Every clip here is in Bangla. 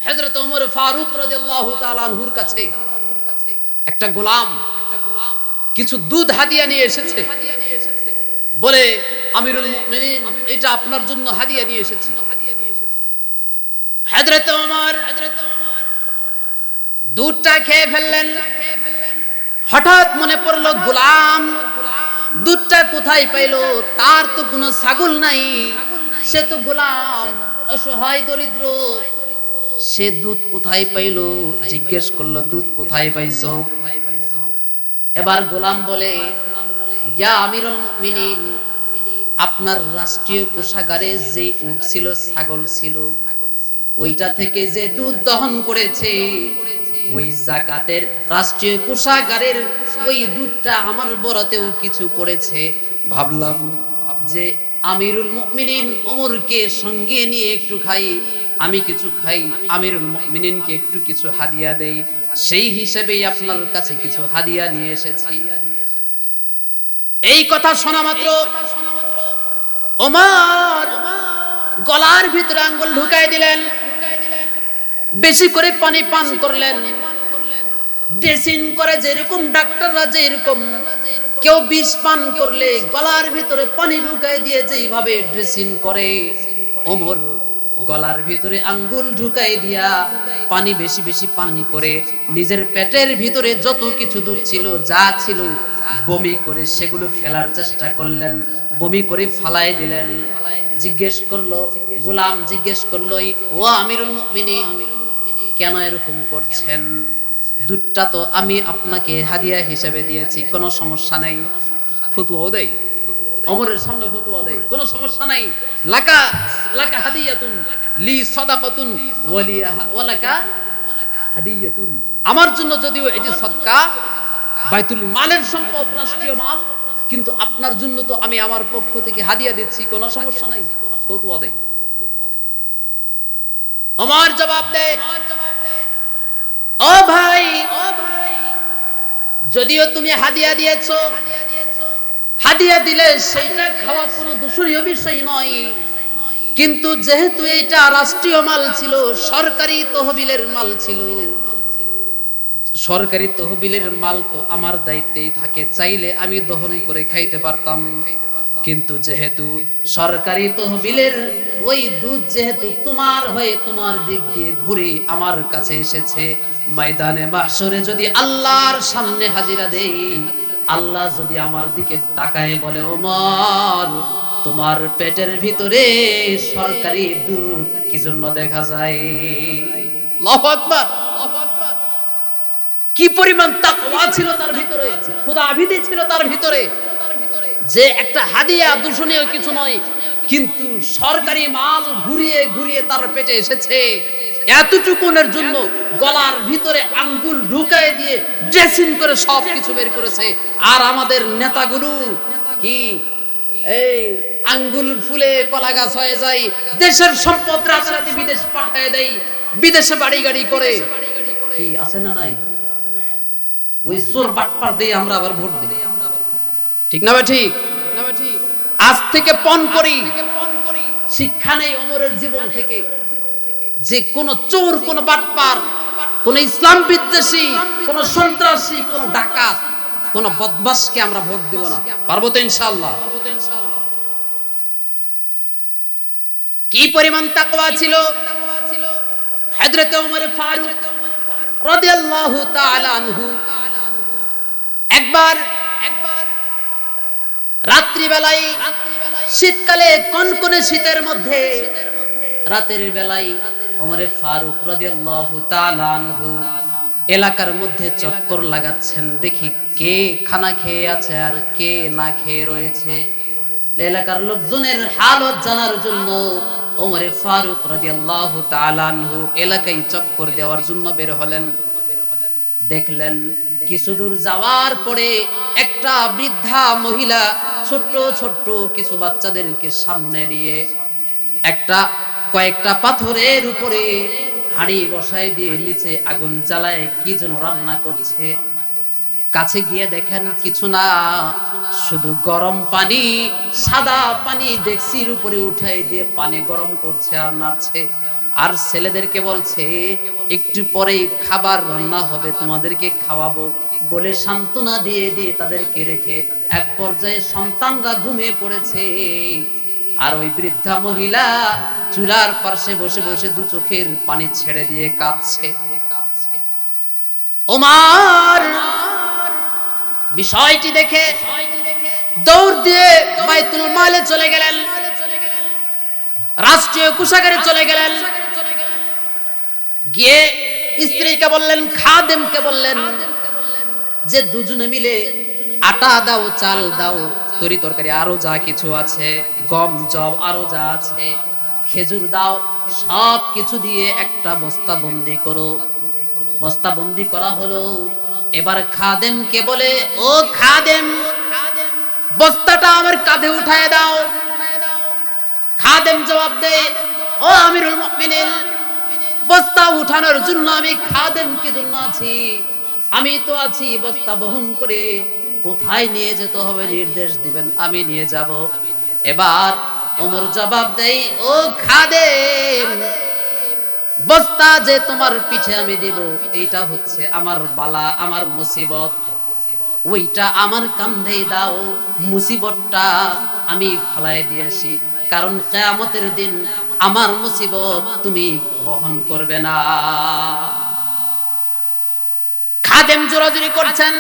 হযরত ওমর ফারুক রাদিয়াল্লাহু তাআলা আনহুর কাছে একটা গোলাম কিছু দুধ হাদিয়া নিয়ে এসেছে, বলে আমিরুল মুমিনিন এটা আপনার জন্য হাদিয়া নিয়ে এসেছি। হযরত ওমর দুধটা খেয়ে ফেললেন। হঠাৎ মনে পড়লো গোলাম দুধটা কোথায় পাইলো? তার তো কোনো ছাগল নাই, সে তো গোলাম, অসহায় দরিদ্র, সে দুধ কোথায় পাইলো? জিজ্ঞেস করলো দুধ কোথায় পাইছো? এবার গোলাম বলে, ইয়া আমিরুল মুমিনিন, আপনার রাষ্ট্রীয় কোষাগারে যে উট ছিল, ছাগল ছিল, ওইটা থেকে যে দুধ দহন করেছে, ওই যাকাতের রাষ্ট্রীয় কোষাগারের ওই দুধটা আমার বরাতেও কিছু করেছে। ভাবলাম যে আমিরুল মুমিনিন ওমরকে সঙ্গে নিয়ে একটু খাই, আমি কিছু খাই, আমিরুল মুমিনিনকে একটু কিছু হাদিয়া দেই, সেই হিসেবেই আপনার কাছে কিছু হাদিয়া নিয়ে এসেছি। এই কথা শোনা মাত্র ওমর গলার ভিতরে আঙ্গুল ঢুকাই দিলেন, বেশি করে পানি পান করলেন। ড্রেসিং করে যেরকম ডাক্তাররা যেরকম কেউ বিষ পান করলে গলার ভিতরে পানি ঢুকাই দিয়ে যেইভাবে ড্রেসিং করে, ওমর গলার ভিতরে আঙ্গুল ঢুকাই দিয়া পানি বেশি বেশি পান করে নিজের পেটের ভিতরে যত কিছু দুধ ছিল, যা ছিল, বমি করে সেগুলো ফেলার চেষ্টা করলেন, বমি করে ফালাই দিলেন। জিজ্ঞেস করলো গোলাম, জিজ্ঞেস করলো, ও আমিরুল মুমিনিন, কেন এরকম করছেন? দুধটা তো আমি আপনাকে হাদিয়া হিসেবে দিয়েছি, কোনো সমস্যা নাই। ফতুয়াও দেয়, ওমরের সামনে ফতুয়া দেয়, কোনো সমস্যা নাই। লাকা লাকা হাদিয়াতুন লি সাদাকাতুন ওয়ালাকা হাদিয়াতুন, আমার জন্য যদিও এটি সদকা, বাইতুল মালের সম্পদ, রাষ্ট্রীয় মাল, কিন্তু আপনার জন্য তো আমি আমার পক্ষ থেকে হাদিয়া দিচ্ছি, কোনো সমস্যা নাই। ফতুয়া দেয়। ওমর জবাব দেয়, ও ভাই, যদিও তুমি হাদিয়া দিয়েছো, হাদিয়া দিলে সেইটা খাওয়া কোনো দূষণীয় বিষয় নয়, কিন্তু যেহেতু এটা রাষ্ট্রীয় মাল ছিল, সরকারি তহবিলের মাল ছিল, সরকারি তহবিলের মাল তো আমার দায়িত্বেই থাকে, চাইলে আমি দহন করে খাইতে পারতাম, কিন্তু যেহেতু সরকারি তহবিলের ওই দুধ যেহেতু তোমার হয়ে তোমার দিক দিয়ে ঘুরে আমার কাছে এসেছে, ময়দানে মাহশরে যদি আল্লাহর সামনে হাজিরা দেই, আল্লাহ যদি আমার দিকে তাকায় বলে, ওমর তোমার পেটের ভিতরে সরকারি দুধ কি জন্য দেখা যায়? আল্লাহু আকবার। কি পরিমাণ তাকওয়া ছিল তার ভিতরে, খোদাভীতি ছিল তার ভিতরে, যে একটা হাদিয়া দূষণীয় কিছু নয়, কিন্তু সরকারি মাল ঘুরিয়ে ঘুরিয়ে তার পেটে এসেছে, এতটুকুনের জন্য গলার ভিতরে আঙ্গুল ঢুকায় দিয়ে ড্রেসিং করে সব কিছু বের করেছে। আর আমাদের নেতাগুলো কি এই আঙ্গুল ফুলে কলা গাছ হয়ে যায়, দেশের সম্পদ রাতারাতি বিদেশ পাঠিয়ে দেয়, বিদেশে বাড়ি গাড়ি করে, কি আছে না নাই? ওই চোর বাটপার দিয়ে আমরা আবার ভোট দিই, ঠিক না? ঠিক। আজ থেকে পণ করি, শিক্ষা নেই ওমরের জীবন থেকে, যে কোন চোর, কোন বাটপার, কোন ইসলাম বিদ্বেষী, কোন সন্ত্রাসী, কোন ডাকাত, কোন বদমাশকে আমরা ভোট দেব না। পারবো তো ইনশাআল্লাহ? কি পরিমাণ তাকওয়া ছিল হযরত ওমর ফারুক রাদিয়াল্লাহু তাআলা আনহু। একবার রাত্রিবেলায়, শীতকালে কনকনে শীতের মধ্যে রাতের বেলায় ওমর ফারুক রাদিয়াল্লাহু তাআলা আনহু এলাকার মধ্যে চক্কর লাগাচ্ছেন, দেখি কে খানা খেয়ে আছে আর কে না খেয়ে রয়েছে। এলাকার লোকজনের হালত জানার জন্য ওমর ফারুক রাদিয়াল্লাহু তাআলা আনহু এলাকায় চক্কর দেওয়ার জন্য বের হলেন। দেখলেন কিছু দূর যাওয়ার পরে একটা বৃদ্ধা মহিলা ছোট্ট ছোট্ট কিছু বাচ্চাদেরকে সামনে নিয়ে কয়েকটা পাথরের উপরে হাঁড়ি বসায় দিয়ে নিচে আগুন জ্বালায় কি যেন রান্না করছে। কাছে গিয়ে দেখেন কিছু না, শুধু গরম পানি, সাদা পানি ডেকচির উপরে উঠাই দিয়ে পানি গরম করছে আর নাড়ছে। আর ছেলেদেরকে বলছে একটু পরেই খাবার রান্না হবে, তোমাদেরকে খাওয়াবো বলে সান্ত্বনা দিয়ে দিয়ে তাদেরকে রেখে এক পর্যায়ে সন্তানরা ঘুমিয়ে পড়েছে। আর ওই বৃদ্ধা মহিলা চুলার পাশে বসে বসে দু চোখের পানি ছেড়ে দিয়ে কাঁদছে। ওমর বিষয়টি দেখে দৌড় দিয়ে বাইতুল মালে চলে গেলেন, রাষ্ট্রীয় কোষাগারে চলে গেলেন। গিয়ে স্ত্রীকে বললেন, খাদেমকে বললেন যে দুজনে মিলে আটা দাও, চাল দাও, তরি তরকারি আরো যা কিছু আছে, গম জব আরো যা আছে, খেজুর দাও, সব কিছু দিয়ে একটা বস্তা বন্দি করো। বস্তা বন্দি করা হলো। এবার খাদেমকে বলে, ও খাদেম, বস্তাটা আমার কাঁধে উঠায় দাও। খাদেম জবাব দেয়, ও আমিরুল মুমিনিন, বস্তা উঠানোর জন্য আমি খাদেম কি জন্য আছি? আমি তো আছি বস্তা বহন করে কোথায় নিয়ে যেতে হবে নির্দেশ দিবেন, আমি নিয়ে যাব। এবার ওমর জবাব দেয়, ও খাদেম, বস্তা যে তোমার পিঠে আমি দেব, এইটা হচ্ছে আমার বালা, আমার মুসিবত, ওইটা আমার কাঁধে দাও, মুসিবতটা আমি ফেলাই দিয়েছি, কারণ কিয়ামতের দিন আমার মুসিবত তুমি বহন করবে না। খাদেম জোরাজুরি করছেন,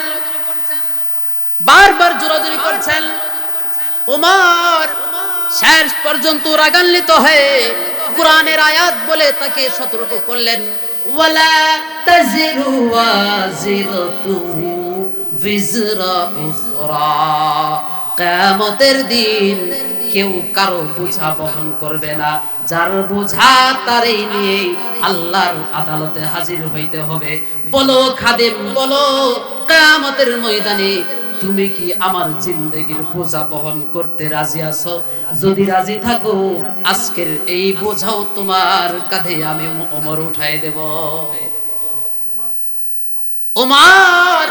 বারবার জোরাজুরি করছেন। ওমর শেষ পর্যন্ত রাগান্বিত হয়ে কুরআনের আয়াত বলে তাকে সতর্ক করলেন, ওয়ালা তাজিরু ওয়াজিরাতু বিজরা উখরা, কিয়ামতের দিন কেউ কারো বোঝা বহন করবে না, যার বোঝা তারই নিয়ে আল্লাহর আদালতে হাজির হইতে হবে। বলো খাদেম, বলো কিয়ামতের ময়দানে তুমি কি আমার জিন্দেগির বোঝা বহন করতে রাজি আছো? যদি রাজি থাকো আজকের এই বোঝাও তোমার কাঁধে আমি ওমর উঠায় দেব। ওমর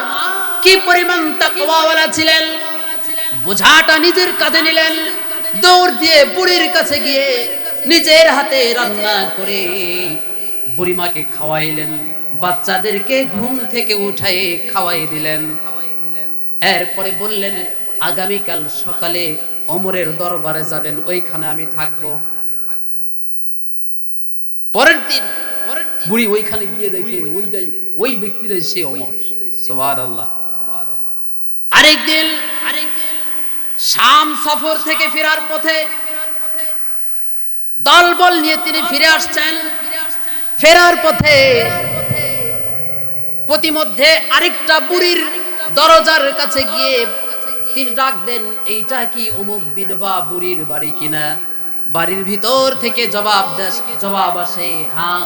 কি পরিমাণ তাকওয়াওয়ালা ছিলেন, বোঝাটা নিজের কাঁধে নিলেন, দৌড় দিয়ে বুড়ির কাছে গিয়ে নিজের হাতে রান্না করে বুড়িমাকে খাওয়াইলেন, বাচ্চাদেরকে ঘুম থেকে উঠায়ে খাওয়াই দিলেন। এরপরে বললেন, আগামীকাল সকালে ওমরের দরবারে যাবেন, ওইখানে আমি থাকবো। পরের দিন বুড়ি ওইখানে গিয়ে দেখে ওই ব্যক্তিরা সে ওমর। সুবহানাল্লাহ। আরেকদিন শাম সফর থেকে ফেরার পথে দলবল নিয়ে তিনি ফিরে আসছেন। ফেরার পথে প্রতিমধ্যে আরেকটা বুড়ির দরজার কাছে গিয়ে তিনি ডাক দেন, এইটা কি অমুক বিধবা বুড়ির বাড়ি কিনা? বাড়ির ভিতর থেকে জবাব আসে, হ্যাঁ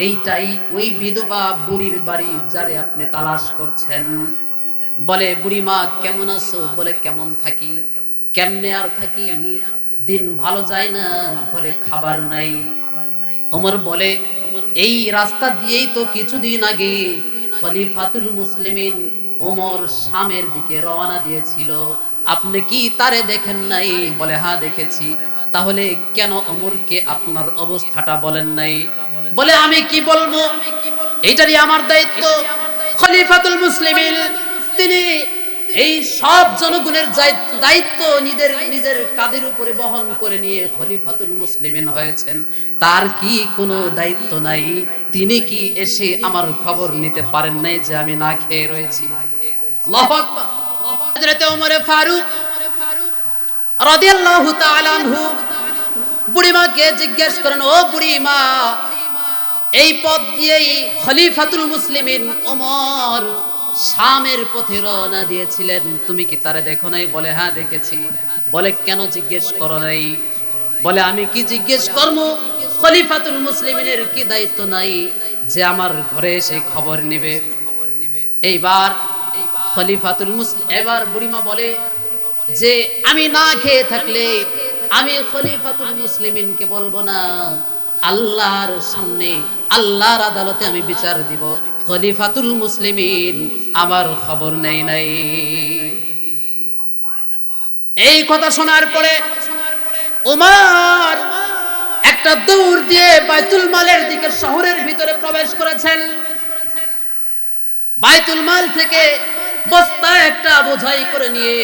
এইটাই ওই বিধবা বুড়ির বাড়ি যারে আপনি তালাশ করছেন। বলে, বুড়িমা কেমন আছো? বলে, কেমন থাকি, কেমনে আর থাকি, দিন ভালো যায় না, ঘরে খাবার নাই। ওমর বলে, এই রাস্তা দিয়েই তো কিছুদিন আগে খলিফাতুল মুসলিমিন ওমর শামের দিকে রওনা দিয়েছিল, আপনি কি তারে দেখেন নাই? বলে, হ্যাঁ দেখেছি। তাহলে কেন ওমরকে আপনার অবস্থাটা বলেন নাই? বলে, আমি কি বলবো, এইটারই আমার দায়িত্ব। খলিফাতুল মুসলিমিন তিনি এই সব জনগণের দায়িত্ব নিজের কাঁধের উপরে বহন করে নিয়ে খলিফাতুল মুসলিমিন হয়েছেন, তার কি কোনো দায়িত্ব নাই? তিনি কি এসে আমার খবর নিতে পারেন নাই যে আমি না খেয়ে রয়েছি? আল্লাহু আকবার। হযরত ওমর ফারুক রাদিয়াল্লাহু তাআলা আনহু বুড়িমাকে জিজ্ঞেস করেন, ও বুড়িমা, এই পথ দিয়েই খলিফাতুল মুসলিমিন ওমর শামের পথে রওনা দিয়েছিলেন, তুমি কি তারে দেখো নাই? বলে, হ্যাঁ দেখেছি। বলে, কেন জিজ্ঞেস করো নাই? বলে, আমি কি জিজ্ঞেস করব? খলিফাতুল মুসলিমিনের কি দায়িত্ব নাই যে আমার ঘরে এসে খবর নেবে? এইবার খলিফাতুল মুসলিম, এবার বুড়িমা বলে যে আমি না খেয়ে থাকলে আমি খলিফাতুল মুসলিমিনকে বলবো না, আল্লাহর সামনে আল্লাহর আদালতে আমি বিচার দিব, খলিফাতুল মুসলিমিন আমার খবর নেই নাই। এই কথা শোনার পরে ওমর এক একটা দৌড় দিয়ে বাইতুল মালের দিকে শহরের ভিতরে প্রবেশ করেছেন। বাইতুল মাল থেকে বস্তা একটা বোঝাই করে নিয়ে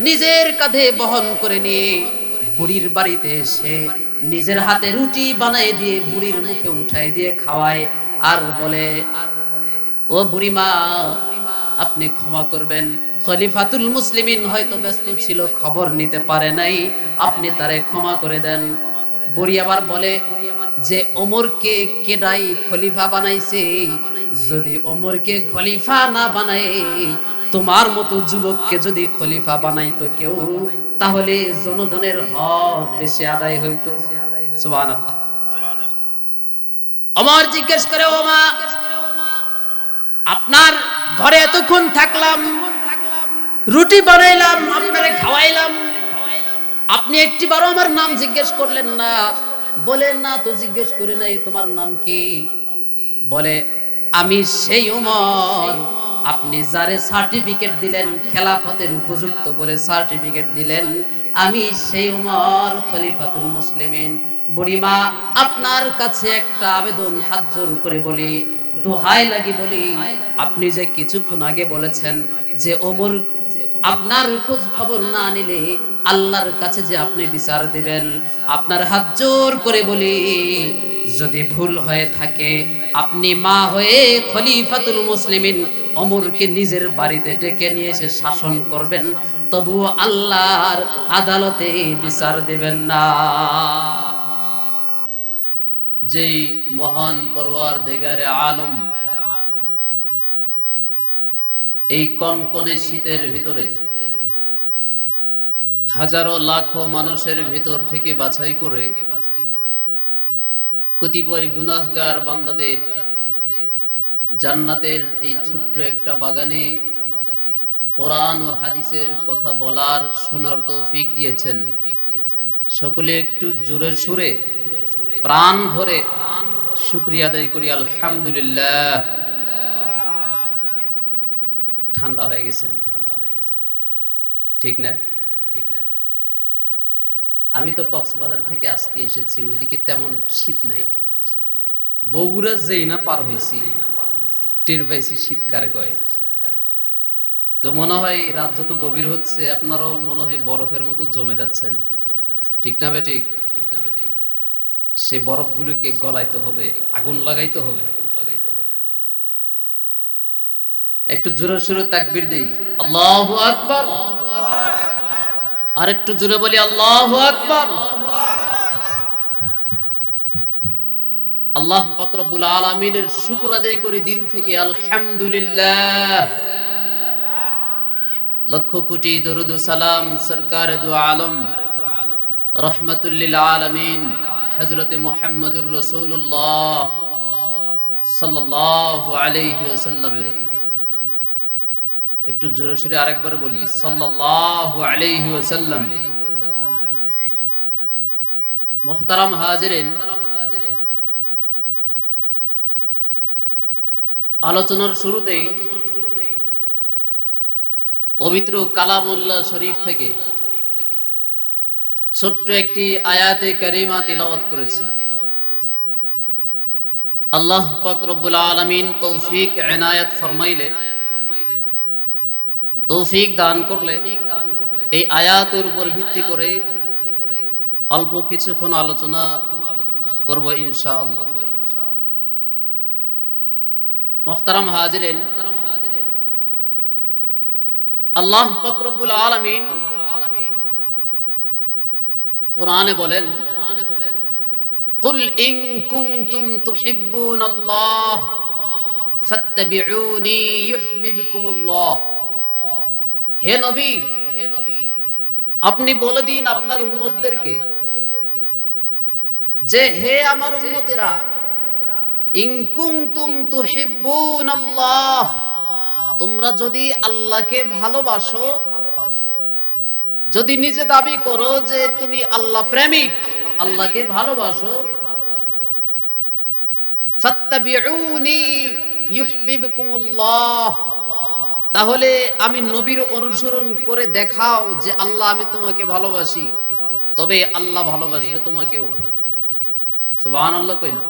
নিজের কাঁধে বহন করে নিয়ে বুড়ির বাড়িতে এসে নিজের হাতে রুটি বানিয়ে দিয়ে বুড়ির মুখে উঠাই দিয়ে খাওয়ায় আর বলে, ও বুড়িমা, আপনি ক্ষমা করবেন, খলিফাতুল মুসলিমিন হয়তো ব্যস্ত ছিল, খবর নিতে পারে নাই, আপনি তারে ক্ষমা করে দেন। বুড়ি আবার বলে যে ওমরকে কেডাই খলিফা বানাইছে, যদি ওমরকে খলিফা না বানায় তোমার মতো যুবককে যদি খলিফা বানাইতো কেউ, তাহলে জনগণের হক বেশি আদায় হইতো। সুবহানাল্লাহ। ওমর জিজ্ঞেস করে, ও মা, আপনার ঘরে এতক্ষণ থাকলাম, রুটি বানাইলাম, আপনারে খাওয়াইলাম, আপনি একটিবারও আমার নাম জিজ্ঞেস করলেন না। বলেন না তো, জিজ্ঞেস করে নাই, তোমার নাম কি? বলে, আমি সেই ওমর, আপনি যারে সার্টিফিকেট দিলেন খেলাফতের উপযুক্ত বলে সার্টিফিকেট দিলেন, আমি সেই ওমর, খলিফাতুল মুসলিমিন। বুড়িমা, আপনার কাছে একটা আবেদন হাত জোর করে বলি, দোহাই লাগি বলি, আপনি যে কিছুক্ষণ আগে বলেছেন যে ওমর আপনার খোঁজ খবর না নিলে আল্লাহর কাছে যে আপনি বিচার দিবেন, আপনার হাত জোর করে বলি, যদি ভুল হয়ে থাকে আপনি মা হয়ে খলিফাতুল মুসলিমিন ওমরকে নিজের বাড়িতে ডেকে নিয়ে এসে শাসন করবেন, তবুও আল্লাহর আদালতে বিচার দিবেন না। যেই মহান পরওয়ারদিগারে আলম এই কনকনে শীতের ভিতরে হাজারো লাখো মানুষের ভিতর থেকে বাছাই করে কতিপয় গুনাহগার বান্দাদের জান্নাতের এই ছোট্ট একটা বাগানে কোরআন ও হাদিসের কথা বলার শোনার তৌফিক দিয়েছেন। সকলে একটু জোরে সুরে প্রাণ ভরে শুকরিয়া আদায় করি, আলহামদুলিল্লাহ। ঠান্ডা হয়ে গেছে, ঠিক না? ঠিক না? আমি তো কক্সবাজার থেকে আজকে এসেছি, ওইদিকে তেমন শীত নাই। বগুড়া যেই না পার হয়েছি টের পাইছি শীত কারে কয়। তো মনে হয় রাত যত গভীর হচ্ছে আপনারাও মনে হয় বরফের মতো জমে যাচ্ছেন, ঠিক না বেঠিক? সে বরফগুলোকে গলাইতে হবে, আগুন লাগাইতে হবে। একটু জোরে সোরে তাকবীর দেই, আল্লাহু আকবার। আর একটু জোরে বলি, আল্লাহু আকবার। আল্লাহ পাক রব্বুল আলামিনের শুকর আদায় করি দিল থেকে, আলহামদুলিল্লাহ। লক্ষ কোটি দরুদ ও সালাম সরকার দু আলম রহমাতুল লিল আলামিন হযরত মুহাম্মদুর রাসূলুল্লাহ সাল্লাল্লাহু আলাইহি ওয়াসাল্লামের উপর। একটু জোরে সোরে আরেকবার বলি, সাল্লাল্লাহু আলাইহি ওয়াসাল্লাম। মুহতারাম হাজিরিন, আলোচনার শুরুতেই পবিত্র কালামুল্লাহ শরীফ থেকে ছোট্ট একটি আয়াতে কারিমা তিলাওয়াত করেছি। আল্লাহ পাক রব্বুল আলামিন তৌফিক ইনায়াত ফরমাইলে, তৌফিক দান করলে এই আয়াতের উপর ভিত্তি করে অল্প কিছুক্ষণ আলোচনা করব ইনশাআল্লাহ। মুহতারাম হাজিরিন, আল্লাহ পাক রব্বুল আলামিন কোরআনে বলেন, কুল ইন কুনতুম তুহিব্বুনাল্লাহ ফাত্তাবিউনি ইউহিব্বুকুমুল্লাহ। হে নবী, আপনি বলে দিন আপনার উম্মতদেরকে যে হে আমার উম্মতেরা, ইন কুনতুম তুহিব্বুনাল্লাহ, তোমরা যদি আল্লাহকে ভালোবাসো, যদি নিজে দাবি করো যে তুমি আল্লাহ প্রেমিক, আল্লাহকে ভালোবাসো, ফাত্তাবিউনি ইউহিব্বুকুমুল্লাহ, তাহলে আমি নবীর অনুসরণ করে দেখাও যে আল্লাহ আমি তোমাকে ভালোবাসি, তবে আল্লাহ ভালোবাসবে তোমাকেও। সুবহানাল্লাহ কই না।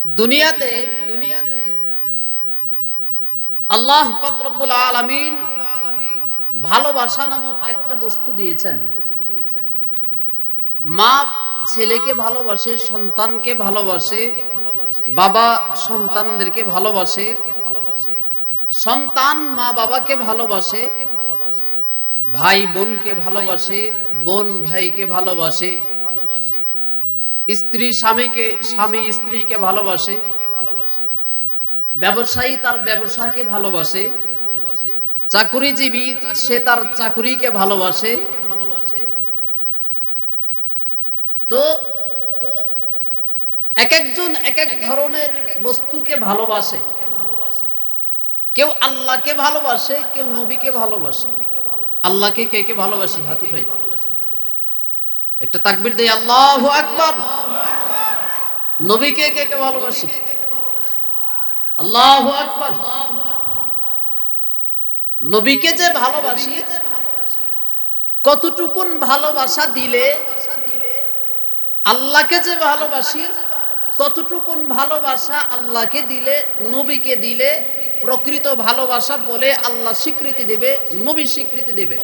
দুনিয়াতে আল্লাহ পাক রব্বুল আলামিন ভালোবাসা নামক একটা বস্তু দিয়েছেন। মা ছেলেকে ভালোবাসে, সন্তানকে ভালোবাসে, বাবা সন্তানদেরকে ভালোবাসে, সন্তান মা বাবাকে ভালোবাসে, ভাই বোনকে ভালোবাসে, বোন ভাইকে ভালোবাসে, স্ত্রী স্বামীকে, স্বামী স্ত্রীকে ভালোবাসে, ব্যবসায়ী তার ব্যবসাকে ভালোবাসে, চাকুরিজীবী সে তার চাকুরিকে ভালোবাসে। তো এক একজন এক এক ধরনের বস্তুকে ভালোবাসে। কেউ আল্লাহকে ভালোবাসে, কেউ নবীকে ভালোবাসে। আল্লাহকে কে কে ভালোবাসি? হাত উঠাই, একটা তাকবীর দেই, আল্লাহু আকবার। নবীকে কে কে ভালোবাসি? আল্লাহু আকবার। নবীকে যে ভালোবাসি, কতটুকুন ভালোবাসা দিলে, আল্লাহকে যে ভালোবাসি, কতটুকুন ভালোবাসা আল্লাহকে দিলে, নবীকে দিলে প্রকৃত ভালোবাসা বলে আল্লাহ স্বীকৃতি দেবে, নবী স্বীকৃতি দেবে।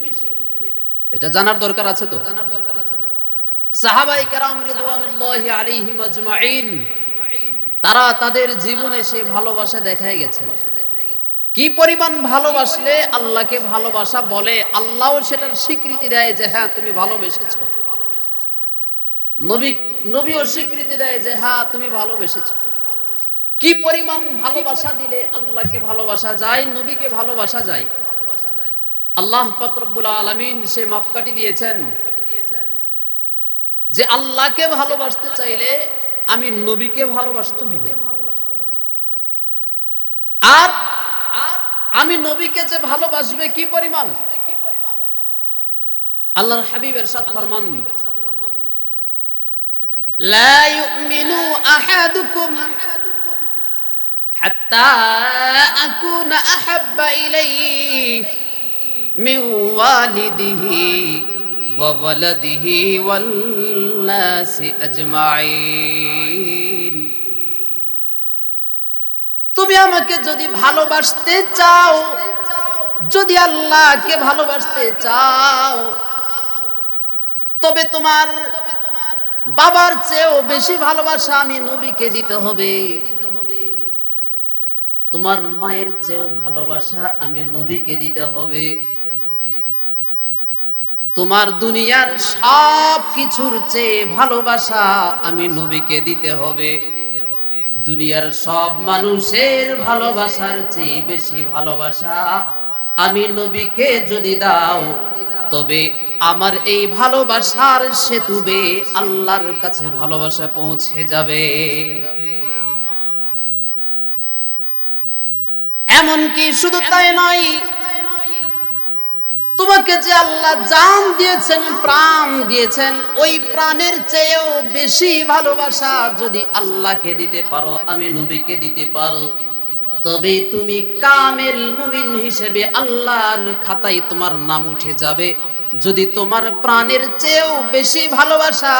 এটা জানার দরকার আছে তো। সাহাবায়ে কেরাম রিদওয়ানুল্লাহি আলাইহিম আজমাইন তারা তাদের জীবনে সে ভালোবাসা দেখায় গেছেন। কি পরিমাণ ভালোবাসলে আল্লাহকে ভালোবাসা বলে, আল্লাহও সেটার স্বীকৃতি দেয় যে হ্যাঁ তুমি ভালোবেসেছো। নবীও স্বীকৃতি দেয় যে হ্যাঁ তুমি ভালোবেসেছো। কি পরিমাণ ভালোবাসা দিলে আল্লাহকে ভালোবাসা যায়, নবীকে ভালোবাসা যায়। আল্লাহ পাক রব্বুল আলামিন সে মাপকাঠি দিয়েছেন যে আল্লাহকে ভালোবাসতে চাইলে আমি নবীকে ভালোবাসতে হবে। আর আমি নবীকে যে ভালোবাসবে কি পরিমাণ, আল্লাহর হাবিব ইরশাদ ফরমান, লা ইউমিনু আহাদুকুম হাত্তা আকুনা আহাব্বা ইলাইহি মিন ওয়ালিদিহি ওয়া ওয়ালাদিহি ওয়ান নাসি আজমাইন। তুমি আমাকে যদি ভালোবাসতে চাও, যদি আল্লাহকে ভালোবাসতে চাও, তবে তোমার বাবার চেয়েও বেশি ভালোবাসা আমি নবীকে দিতে হবে। তোমার মায়ের চেয়েও ভালোবাসা আমি নবীকে দিতে হবে। তোমার দুনিয়ার সব কিছুর চেয়ে ভালোবাসা আমি নবীকে দিতে হবে। দুনিয়ার সব মানুষের ভালোবাসার চেয়ে বেশি ভালোবাসা আমি নবীকে যদি দাও, তবে আমার এই ভালোবাসার সেতু বেয়ে আল্লাহর কাছে ভালোবাসা পৌঁছে যাবে। এমনকি শুধু তাই নয়, তোমাকে যে আল্লাহ জান দিয়েছেন, প্রাণ দিয়েছেন, ওই প্রাণের চেয়েও বেশি ভালোবাসা যদি আল্লাহকে দিতে পারো, আমি নবীকে দিতে পারো, তবে তুমি কামেল মুমিন হিসেবে আল্লাহর খাতায় তোমার নাম উঠে যাবে। যদি তোমার প্রাণের চেয়েও বেশি ভালোবাসা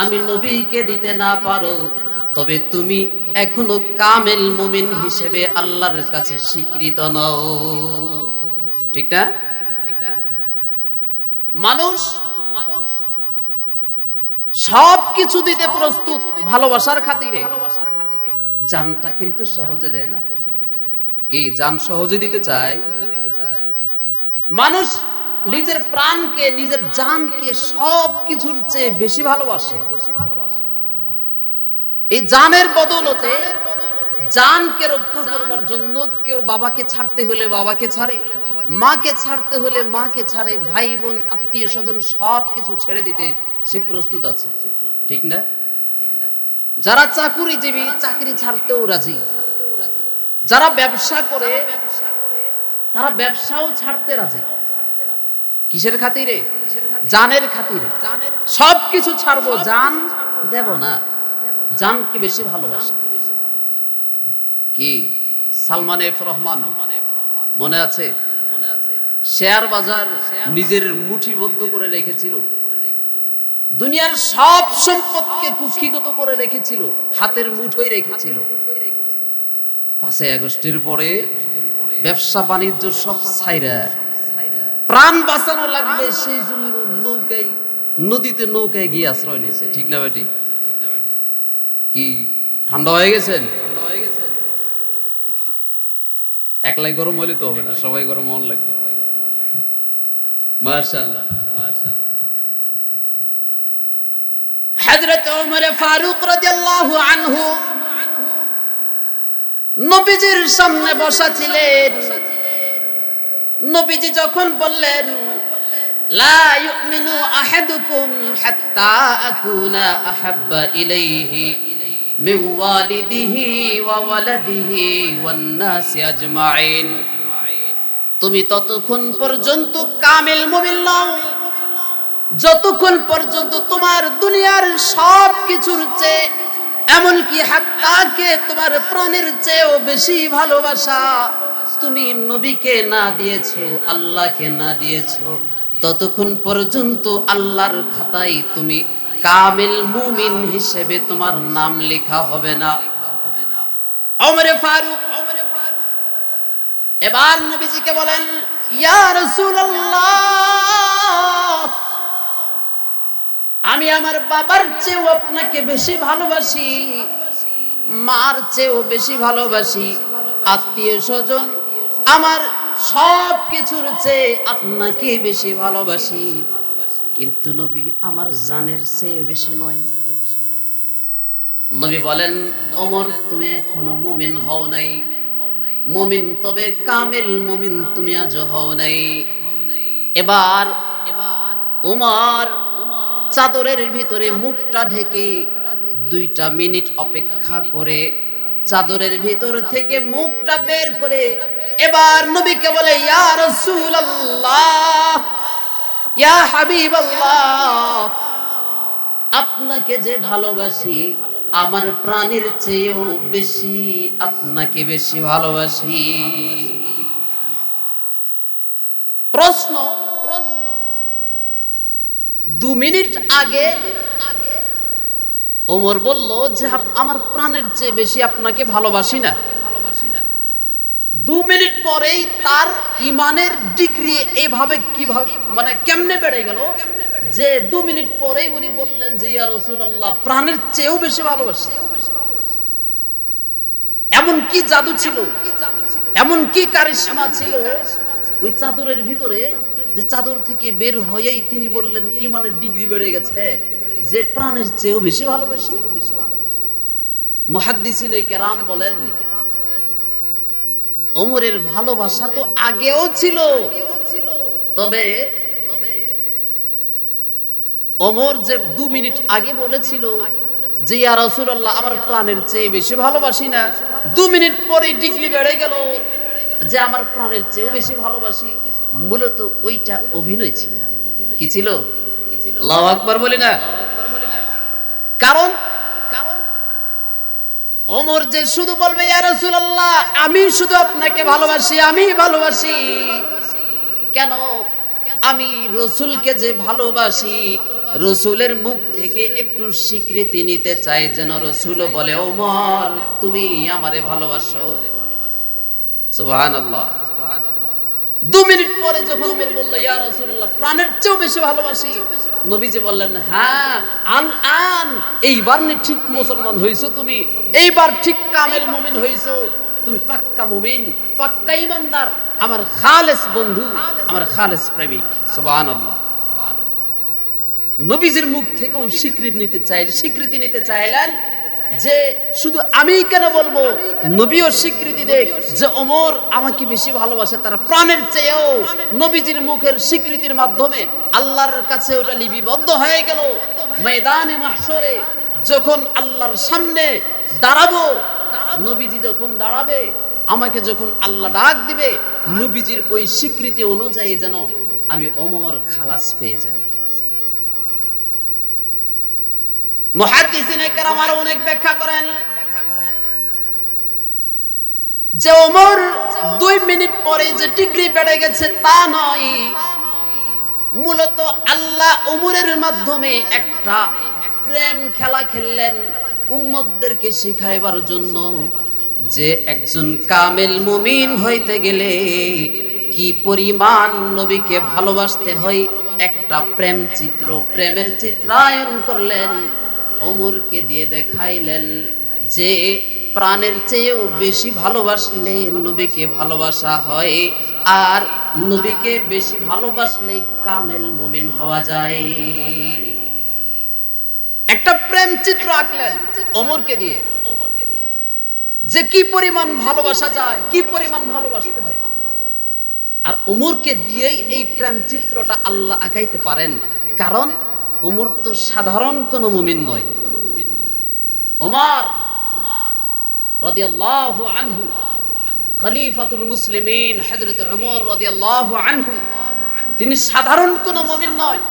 আমি নবীকে দিতে না পারো, তবে তুমি এখনো কামেল মুমিন হিসেবে আল্লাহর কাছে স্বীকৃত নও। ঠিক না? মানুষ সব কিছু দিতে প্রস্তুত ভালোবাসার খাতিরে, জানটা কিন্তু সহজে দেয় না। কি জান সহজে দিতে চায়? মানুষ নিজের প্রাণকে, নিজের জানকে সব কিছুর চেয়ে বেশি ভালোবাসে। এই জানের বদৌলতে, জানকে রক্ষা করবার জন্য কেউ বাবাকে ছাড়তে হলে বাবাকে ছাড়ে, মাকে ছাড়তে হলে মাকে ছাড়ে, ভাই বোন আত্মীয় স্বজন সব কিছু ছেড়ে দিতে সে প্রস্তুত আছে। ঠিক না? যারা চাকুরিজীবী চাকরি ছাড়তেও রাজি, যারা ব্যবসা করে তারা ব্যবসাও ছাড়তে রাজি। কিসের খাতিরে? জানের খাতিরে। সব কিছু ছাড়বো, জান দেব না। জানকে বেশি ভালোবাসে। কি সালমান এফ রহমান মনে আছে? শেয়ার বাজার নিজের মুঠিবদ্ধ করে রেখেছিল। দুনিয়ার সব সম্পদকে কুক্ষিগত করে রেখেছিল, হাতের মুঠোয় রেখেছিল। 5 আগস্টের পরে ব্যবসা বাণিজ্য সব ছাইরা প্রাণ বাঁচানো লাগবে, সেই জন্য নদীতে নৌকায় গিয়ে আশ্রয় নিয়েছে। ঠিক না বেটি? কি ঠান্ডা হয়ে গেছেন? একলাই গরম হলে তো হবে না, সবাই গরম হওয়ার লাগবে। মাশাআল্লাহ, মাশাআল্লাহ। হযরত ওমর ফারুক রাদিয়াল্লাহু আনহু নবীজির সামনে বসা ছিলেন। নবীজি যখন বললেন, লা ইউমিনু আহাদুকুম হাত্তা আকুনা আহাব্বা ইলাইহি মিন ওয়ালিদিহি ওয়া ওয়ালাদিহি ওয়ান নাসি আজমাইন, তুমি ততক্ষণ পর্যন্ত কামিল মুমিন নও যতক্ষণ পর্যন্ত তোমার দুনিয়ার সব কিছুর চেয়ে, এমনকি হাত্তাকে তোমার প্রাণের চেয়েও বেশি ভালোবাসা তুমি নবীকে না দিয়েছো, আল্লাহকে না দিয়েছো, ততক্ষণ পর্যন্ত আল্লাহর খাতায় তুমি কামিল মুমিন হিসেবে তোমার নাম লেখা হবে না। ওমর ফারুক এবার নবীজিকে বলেন, ইয়া রাসূলুল্লাহ, আমি আমার বাবার চেয়েও আপনাকে বেশি ভালোবাসি, মার চেয়েও বেশি ভালোবাসি, আত্মীয় স্বজন আমার সব কিছুর চেয়ে আপনাকে বেশি ভালোবাসি, কিন্তু নবী আমার জানের চেয়ে বেশি নয়। নবী বলেন, ওমর তুমি এখনো মুমিন হও নাই, মুমিন তবে কামিল মুমিন তুমি আজও হও নাই। এবার ওমর চাদরের ভিতরে মুখটা ঢেকে 2টা মিনিট অপেক্ষা করে চাদরের ভিতর থেকে মুখটা বের করে এবার নবীকে বলে, ইয়া রাসূলুল্লাহ, ইয়া হাবিবাল্লাহ, আপনাকে যে ভালোবাসি আমার প্রাণের চেয়েও বেশি আপনাকে বেশি ভালোবাসি। প্রশ্ন, 2 মিনিট আগে ওমর বলল যে আমার প্রাণের চেয়ে বেশি আপনাকে ভালোবাসি না, 2 মিনিট পরেই তার ঈমানের ডিগ্রি এইভাবে কিভাবে মানে কেমনে বেড়ে গেল যে 2 মিনিট পরেই উনি বললেন যে ইয়া রাসূলুল্লাহ, প্রাণের চেয়েও বেশি ভালোবাসি। এমন কি জাদু ছিল, এমন কি কারিশমা ছিল ওই চাদরের ভিতরে, যে চাদর থেকে বের হয়েই তিনি বললেন ঈমানের ডিগ্রি বেড়ে গেছে, যে প্রাণের চেয়েও বেশি ভালোবাসি। মুহাদ্দিসিনে কেরাম বলেন, ওমরের ভালোবাসা তো আগেও ছিল, তবে ওমর যে 2 মিনিট আগে বলেছিল যে ইয়া রাসূলুল্লাহ, আমার প্রাণের চেয়ে বেশি ভালোবাসি না, 2 মিনিট পরে ডিগ্রি বেড়ে গেল যে আমার প্রাণের চেয়েও বেশি ভালোবাসি। মূলত ওইটা অভিনয় ছিল। কি ছিল? আল্লাহু আকবার বলি না? কারণ ওমর যে শুধু বলবে ইয়া রাসূলুল্লাহ, আমি শুধু আপনাকে ভালোবাসি, আমি ভালোবাসি, কেন? আমি রসুলকে যে ভালোবাসি, রসুলের মুখ থেকে একটু স্বীকৃতি নিতে চাই, যেন রসুল বলে ওমর তুমি আমারে ভালোবাসো। সুবহানাল্লাহ। 2 মিনিট পরে যখন ওমর বলল ইয়া রাসূলুল্লাহ, প্রাণের চেয়েও বেশি ভালোবাসি, নবীজি বললেন, হ্যাঁ আন এইবার ঠিক মুসলমান হইছো তুমি, এইবার ঠিক কামেল মুমিন হইছো, তুমি পাক্কা মুমিন, পাক্কা ঈমানদার, আমার খালেস বন্ধু, আমার খালেস প্রেমিক। সুবহানাল্লাহ। নবীজির মুখ থেকে স্বীকৃতি নিতে চাইলেন যে শুধু আমি কেন বলবো, নবীও স্বীকৃতি দেখ যে ওমর আমাকে বেশি ভালোবাসে তার প্রাণের চেয়েও। নবীজির মুখের স্বীকৃতির মাধ্যমে আল্লাহর কাছে ওটা লিপিবদ্ধ হয়ে গেল। ময়দানে মাহশরে যখন আল্লাহর সামনে দাঁড়াবো, নবীজি যখন দাঁড়াবে, আমাকে যখন আল্লাহ ডাক দিবে, নবীজির ওই স্বীকৃতি অনুযায়ী যেন আমি ওমর খালাস পেয়ে যাই। মুহাদ্দিসিনে কেরাম আরো অনেক ব্যাখ্যা করেন যে ওমর 2 মিনিট পরে যে ডিগ্রি বেড়ে গেছে তা নয়, মূলত আল্লাহ ওমরের মাধ্যমে একটা প্রেম খেলা খেললেন উম্মতদেরকে শিখাইবার জন্য, যে একজন কামেল মুমিন হইতে গেলে কি পরিমাণ নবীকে ভালোবাসতে হয়। একটা প্রেম চিত্র, প্রেমের চিত্রায়ন করলেন, ওমরকে দিয়ে দেখাইলেন যে প্রাণের চেয়েও বেশি ভালোবাসলে নবীকে ভালোবাসা হয়, আর নবীকে বেশি ভালোবাসলে কামেল মুমিন হওয়া যায়। একটা প্রেম চিত্র আঁকলেন ওমরকে দিয়ে, যে কি পরিমাণ ভালোবাসা যায়, কি পরিমাণ ভালোবাসতে হয়। আর ওমরকে দিয়েই এই প্রেম চিত্রটা আল্লাহ আঁকাইতে পারেন, কারণ ওমর তো সাধারণ কোনো মুমিন নয়। ওমর রাদিয়াল্লাহু আনহু, খলিফাতুল মুসলিমিন হযরত ওমর রাদিয়াল্লাহু আনহু, তিনি সাধারণ কোনো মুমিন নয়।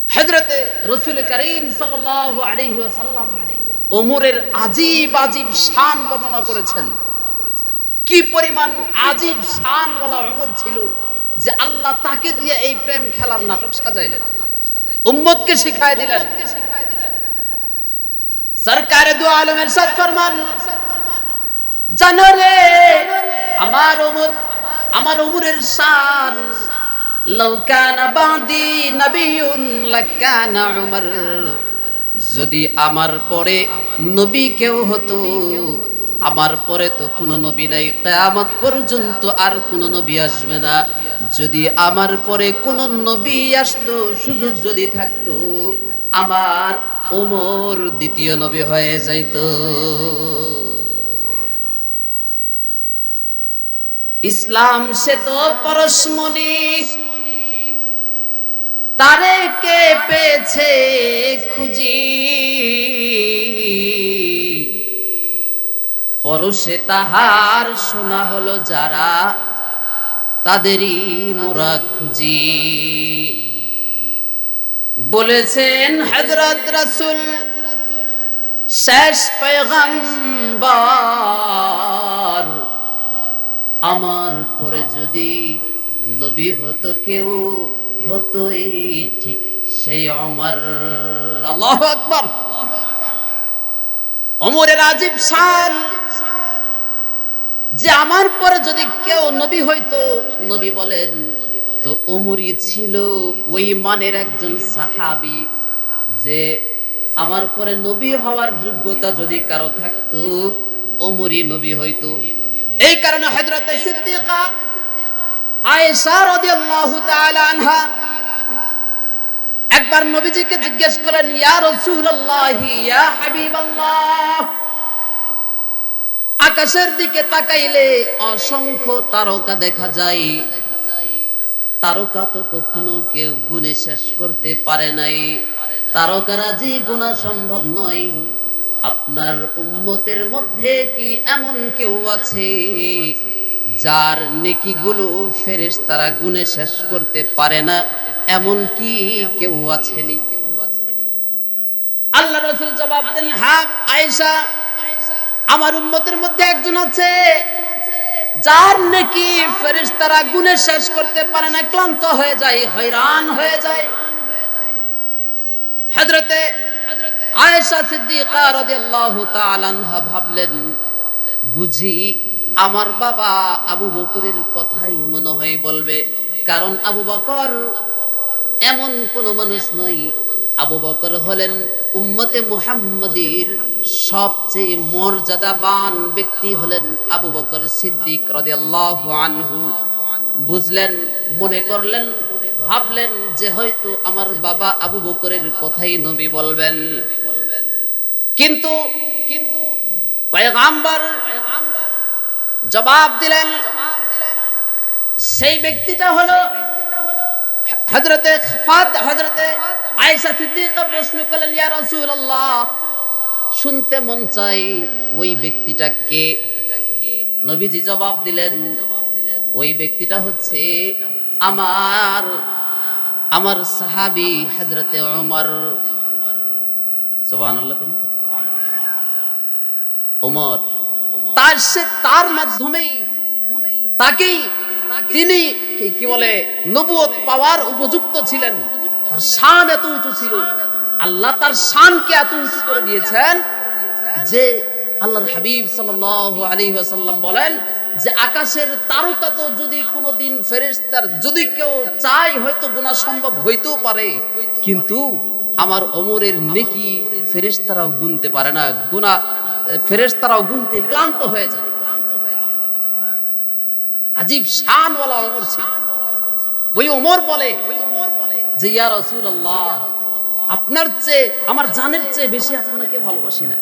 হযরতে রাসূল করিম সাল্লাল্লাহু আলাইহি ওয়াসাল্লাম ওমরের আজীব আজীব শান বর্ণনা করেছেন। কি পরিমাণ আজীব শানওয়ালা ওমর ছিল যে আল্লাহ তাকে দিয়ে এই প্রেম খেলার নাটক সাজাইলেন, উম্মতকে শিখায় দিলেন। সরকারে দু আলমের সাথ ফরমান, জানো রে আমার ওমরের শান, লাউ কানা বাদি নবিয়ুন লাকানা উমর, যদি আমার পরে নবী কেউ হতো, আমার পরে তো কোনো নবী নাই, কিয়ামত পর্যন্ত আর কোনো নবী আসবে না। যদি আমার পরে কোনো নবী আসতো, সুযোগ যদি থাকতো, আমার ওমর দ্বিতীয় নবী হয়ে যাইতো। ইসলাম সে তো পরশমণি, তারে কে পেয়েছে খুঁজি, পরশে তাহার শোনা হলো যারা, তাদেরই মোরা খুঁজি। বলেছেন হযরত রাসূল শেষ পয়গম্বর, আমার পরে যদি নবী হতো কেউ, হতোই ঠিক সেই ওমর। আল্লাহু আকবার। ওমরের আজীব শান, যে আমার পরে যদি কেউ নবী হইতো, নবী বলেন তো ওমরই ছিল ওই মানের একজন সাহাবী, যে আমার পরে নবী হওয়ার যোগ্যতা যদি কারো থাকতো, ওমরই নবী হইতো। এই কারণে হযরত সিদ্দিকা আয়েশা রাদিয়াল্লাহু তাআলা আনহা একবার নবীজিকে জিজ্ঞেস করেন, ইয়া রাসূলুল্লাহ, ইয়া হাবিবাল্লাহ, আকাশের দিকে তাকাইলে অসংখ্য তারকা দেখা যায়, তারকা তো কখনো কেউ গুণে শেষ করতে পারে নাই, তারকারাজি গোনা সম্ভব নয়। আপনার উম্মতের মধ্যে কি এমন কেউ আছে যার নেকিগুলো ফেরেশতারা গুণে শেষ করতে পারে না? এমন কি কেউ আছেনি? আল্লাহ রাসূল জবাব দেন, হ্যাঁ আয়েশা, আমার উম্মতের মধ্যে একজন আছে যার নেকি ফেরেশতারা গুণে শেষ করতে পারে না, ক্লান্ত হয়ে যায়, হয়রান হয়ে যায়। হযরতে আয়েশা সিদ্দিকা রাদিয়াল্লাহু তাআলা আনহা ভাবলেন, বুঝি আমার বাবা আবু বকরের কথাই মনে হয় বলবে, কারণ আবু বকর এমন কোন মানুষ নয়, আবু বকর হলেন উম্মতে মুহাম্মাদীর সবচেয়ে মর্যাদাবান ব্যক্তি, হলেন আবু বকর সিদ্দিক রাদিয়াল্লাহু আনহু। বুঝলেন, মনে করলেন, ভাবলেন যে হয়তো আমার বাবা আবু বকরের কথাই নবী বলবেন। কিন্তু পয়গম্বর জবাব দিলেন, সেই ব্যক্তিটা হলো হযরতে আয়েশা সিদ্দিকা। প্রশ্ন করলেন, ইয়া রাসূলুল্লাহ, শুনতে মন চাই ওই ব্যক্তিটা কে? নবীজি জবাব দিলেন, ওই ব্যক্তিটা হচ্ছে আমার সাহাবী হযরতে ওমর। সুবহানাল্লাহ। ওমর, তার মাধ্যমেই তাকেই তিনি কি বলে নবুয়ত পাওয়ার উপযুক্ত ছিলেন, তার শান এত উঁচু ছিল, আল্লাহ তার শানকে এত উঁচু করে দিয়েছেন যে আল্লাহর হাবিব সাল্লাল্লাহু আলাইহি ওয়াসাল্লাম বলেন যে আকাশের তারকা তো যদি কোনোদিন ফেরেশতার যদি কেউ চায় হয়তো গুনাহ সম্ভব হইতেও পারে, কিন্তু আমার ওমরের নেকি ফেরেশতারাও গুনতে পারে না, গুনাহ ফেরেশতারাও গুনতে ক্লান্ত হয়ে যায়। আজীব শানওয়ালা ওমর ছিল। ওই ওমর বলে যে ইয়া রাসূলুল্লাহ, আপনার চেয়ে আমার জানের চেয়ে বেশি আপনাকে ভালোবাসি না।